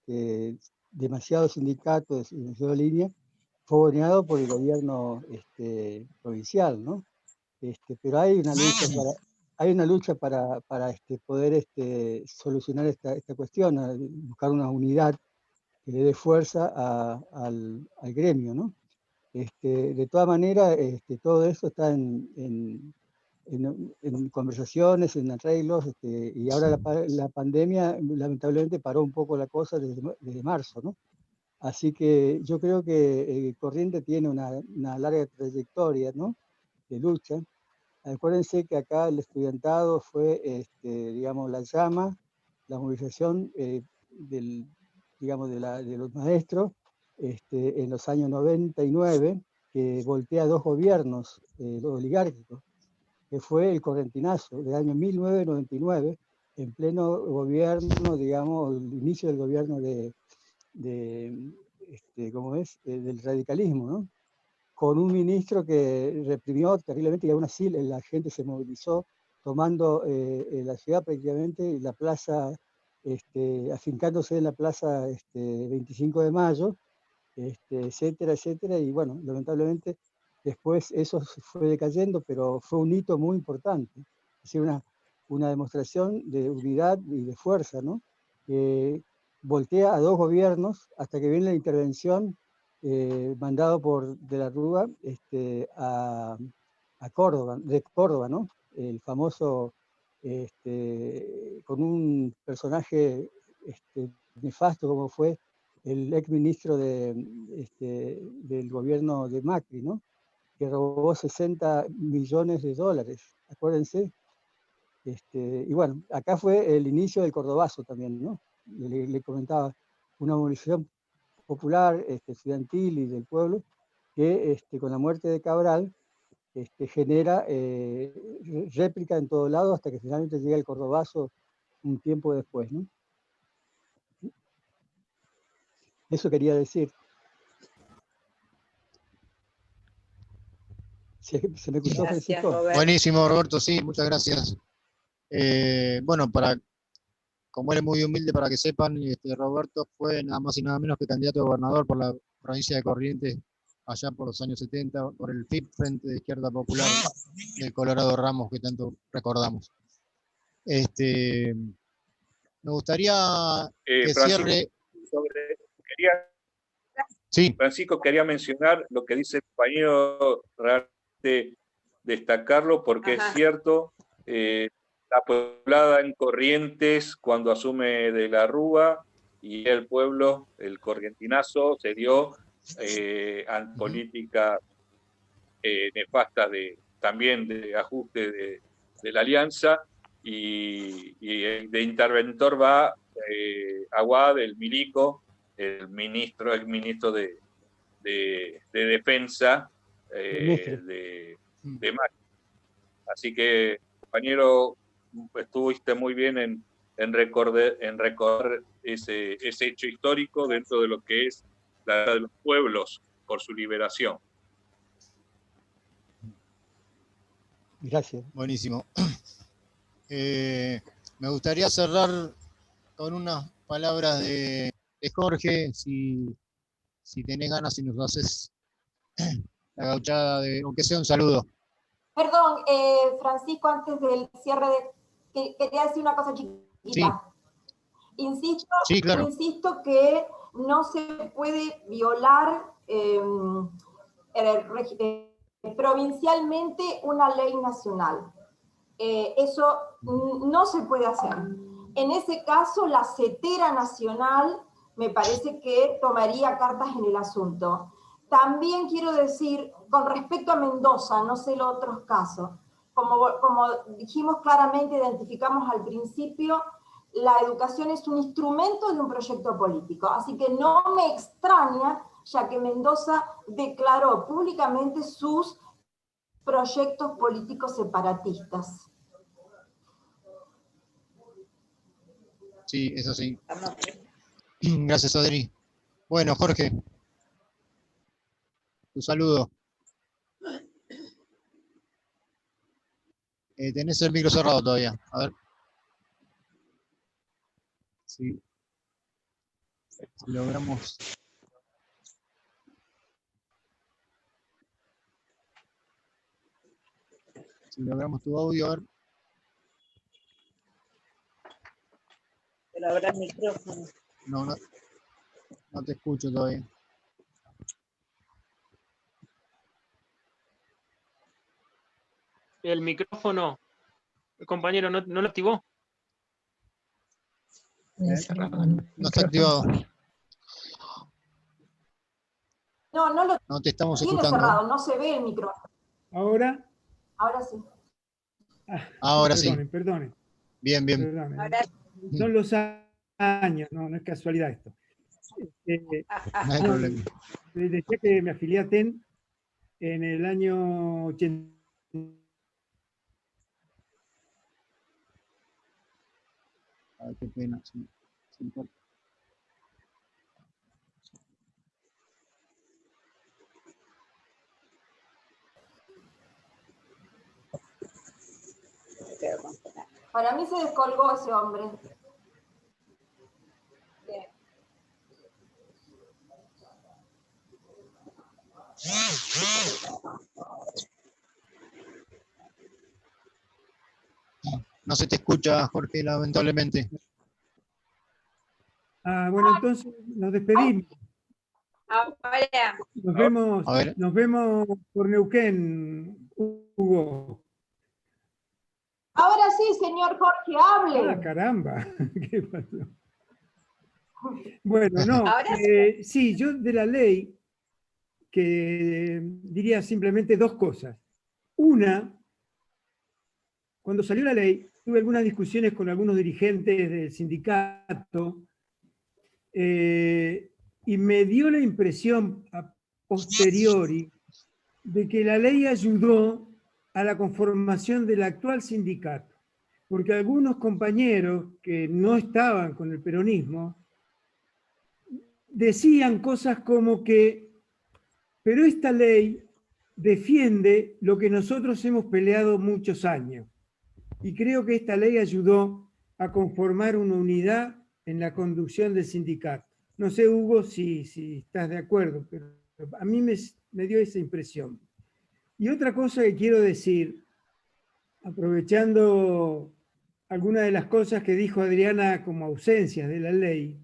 demasiados sindicatos y demasiada línea fogoneado por el gobierno provincial, ¿no? Pero hay una lucha para poder solucionar esta cuestión, buscar una unidad que le dé fuerza al gremio, ¿no? De todas maneras, todo esto está en conversaciones, en arreglos, y ahora la pandemia lamentablemente paró un poco la cosa desde marzo, ¿no? Así que yo creo que Corrientes tiene una larga trayectoria, ¿no?, de lucha. Acuérdense que acá el estudiantado fue, digamos, la llama, la movilización de los maestros en los años 99, que voltea dos gobiernos oligárquicos, que fue el correntinazo del año 1999, en pleno gobierno, digamos, el inicio del gobierno del radicalismo, ¿no? Con un ministro que reprimió terriblemente y aún así la gente se movilizó, tomando la ciudad prácticamente, y la plaza, afincándose en la plaza 25 de mayo, etcétera, etcétera, y bueno, lamentablemente después eso se fue decayendo, pero fue un hito muy importante, es decir, una demostración de unidad y de fuerza, ¿no? Voltea a dos gobiernos hasta que viene la intervención mandado por De la Rúa a Córdoba, de Córdoba, ¿no? El famoso, con un personaje nefasto como fue el ex ministro del gobierno de Macri, ¿no?, que robó 60 millones de dólares, acuérdense. Y bueno, acá fue el inicio del Cordobazo también, ¿no? Le comentaba, una movilización popular, estudiantil y del pueblo, que con la muerte de Cabral genera réplica en todo lado hasta que finalmente llega el Cordobazo un tiempo después, ¿no? Eso quería decir. ¿Se me escuchó, Francisco? Roberto. Buenísimo, Roberto, sí, muchas gracias. Bueno, como él es muy humilde, para que sepan, Roberto fue nada más y nada menos que candidato a gobernador por la provincia de Corrientes allá por los años 70, por el FIP, Frente de Izquierda Popular del Colorado Ramos, que tanto recordamos. Me gustaría que Francisco, cierre... Sí. Francisco, quería mencionar lo que dice el compañero, realmente destacarlo, porque es cierto, la pueblada en Corrientes, cuando asume de la Rúa, y el pueblo, el corrientinazo, se dio a políticas nefastas también de ajuste de la alianza, y de interventor va Aguad, el Milico, el ministro de Defensa de Macri. Así que, compañero, estuviste muy bien en recordar ese hecho histórico dentro de lo que es la edad de los pueblos por su liberación. Gracias. Buenísimo. Me gustaría cerrar con unas palabras de Jorge, si tenés ganas, si nos haces la gauchada, aunque sea un saludo. Perdón, Francisco, antes del cierre, quería decir una cosa chiquita. Sí. Claro. Insisto que no se puede violar provincialmente una ley nacional. Eso no se puede hacer. En ese caso, la CETERA nacional me parece que tomaría cartas en el asunto. También quiero decir, con respecto a Mendoza, no sé los otros casos, como dijimos claramente, identificamos al principio, la educación es un instrumento de un proyecto político. Así que no me extraña, ya que Mendoza declaró públicamente sus proyectos políticos separatistas. Sí, eso sí. Gracias, Adri. Bueno, Jorge, tu saludo. Tenés el micro cerrado todavía. A ver. Sí. Si logramos. Si logramos tu audio, a ver. Pero habrá el micrófono. No te escucho todavía. El micrófono, el compañero, ¿no lo activó? No está activado. No te estamos tiene escuchando. cerrado, no se ve el micrófono. ¿Ahora? Ahora sí. Ahora Perdonen. Sí. Bien. Perdonen. Son los años, no es casualidad esto. No hay problema. Decía que me afilié a TEN en el año 80. Ay, qué pena. Sí. Para mí se descolgó ese hombre. No se te escucha, Jorge, lamentablemente. Bueno, entonces nos despedimos. Ahora. Nos vemos por Neuquén, Hugo. Ahora sí, señor Jorge, hable. Caramba. ¿Qué pasó? Bueno, no. Sí, yo de la ley que diría simplemente dos cosas. Una, cuando salió la ley, tuve algunas discusiones con algunos dirigentes del sindicato y me dio la impresión a posteriori de que la ley ayudó a la conformación del actual sindicato, porque algunos compañeros que no estaban con el peronismo decían cosas como que, pero esta ley defiende lo que nosotros hemos peleado muchos años. Y creo que esta ley ayudó a conformar una unidad en la conducción del sindicato. No sé, Hugo, si estás de acuerdo, pero a mí me dio esa impresión. Y otra cosa que quiero decir, aprovechando algunas de las cosas que dijo Adriana como ausencias de la ley,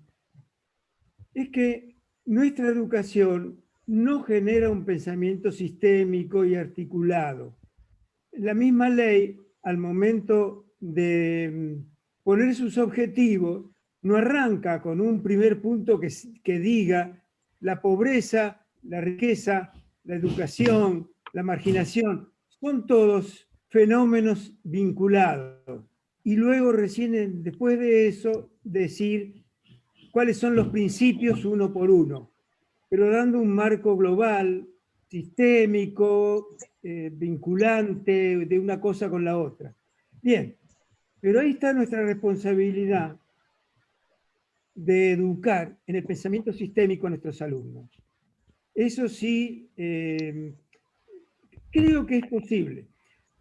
es que nuestra educación no genera un pensamiento sistémico y articulado. La misma ley, al momento de poner sus objetivos, no arranca con un primer punto que diga la pobreza, la riqueza, la educación, la marginación, son todos fenómenos vinculados. Y luego recién después de eso decir cuáles son los principios uno por uno, pero dando un marco global, sistémico, vinculante de una cosa con la otra. Bien, pero ahí está nuestra responsabilidad de educar en el pensamiento sistémico a nuestros alumnos. Eso sí, creo que es posible.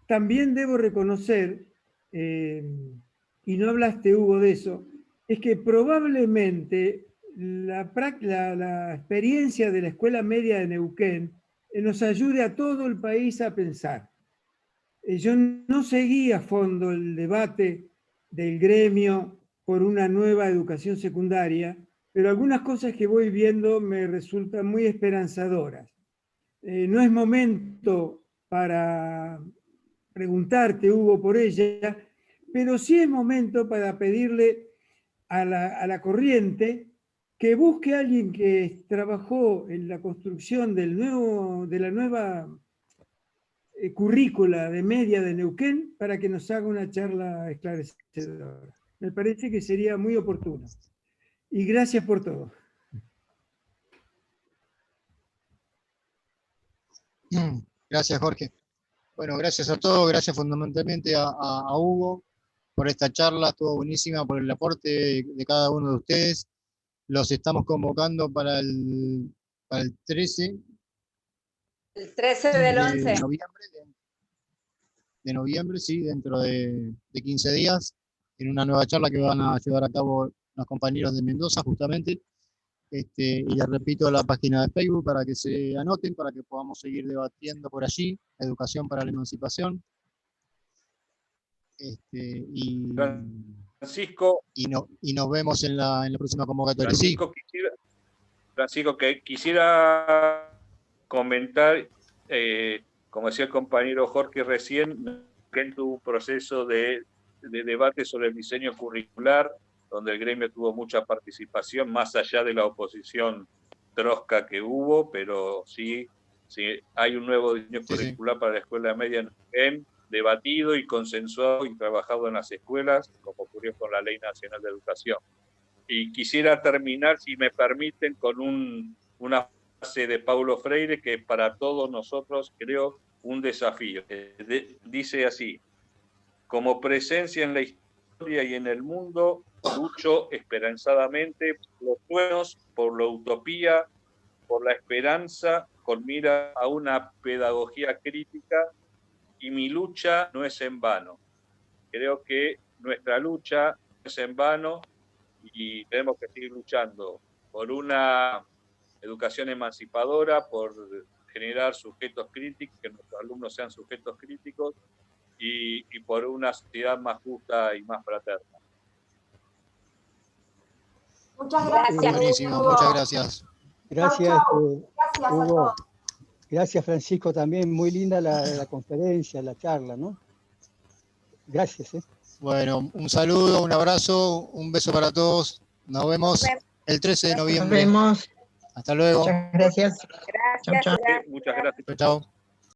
También debo reconocer, y no hablaste, Hugo, de eso, es que probablemente la experiencia de la Escuela Media de Neuquén nos ayude a todo el país a pensar. Yo no seguí a fondo el debate del gremio por una nueva educación secundaria, pero algunas cosas que voy viendo me resultan muy esperanzadoras. No es momento para preguntarte, Hugo, por ella, pero sí es momento para pedirle a la corriente que busque a alguien que trabajó en la construcción de la nueva currícula de media de Neuquén para que nos haga una charla esclarecedora. Me parece que sería muy oportuno. Y gracias por todo. Gracias, Jorge. Bueno, gracias a todos, gracias fundamentalmente a Hugo por esta charla, estuvo buenísima, por el aporte de cada uno de ustedes. Los estamos convocando para el 13. El 13 del 11. De noviembre, sí, dentro de 15 días, en una nueva charla que van a llevar a cabo los compañeros de Mendoza, justamente. Y les repito la página de Facebook para que se anoten, para que podamos seguir debatiendo por allí, Educación para la Emancipación. Francisco. Y nos vemos en la próxima convocatoria. Francisco, que quisiera comentar, como decía el compañero Jorge recién, que tuvo un proceso de debate sobre el diseño curricular, donde el gremio tuvo mucha participación, más allá de la oposición trosca que hubo, pero sí hay un nuevo diseño curricular para la escuela media en debatido y consensuado y trabajado en las escuelas, como ocurrió con la Ley Nacional de Educación. Y quisiera terminar, si me permiten, con una frase de Paulo Freire, que para todos nosotros creo un desafío. Dice así: como presencia en la historia y en el mundo, lucho esperanzadamente por los sueños, por la utopía, por la esperanza, con mira a una pedagogía crítica, y mi lucha no es en vano. Creo que nuestra lucha no es en vano y tenemos que seguir luchando por una educación emancipadora, por generar sujetos críticos, que nuestros alumnos sean sujetos críticos, y por una sociedad más justa y más fraterna. Muchas gracias. Buenísimo, muchas gracias. Gracias, Gracias Hugo. a todos. Gracias, Francisco, también. Muy linda la conferencia, la charla, ¿no? Gracias. Bueno, un saludo, un abrazo, un beso para todos. Nos vemos el 13 de noviembre. Nos vemos. Hasta luego. Muchas gracias. Gracias. Muchas gracias. Chao.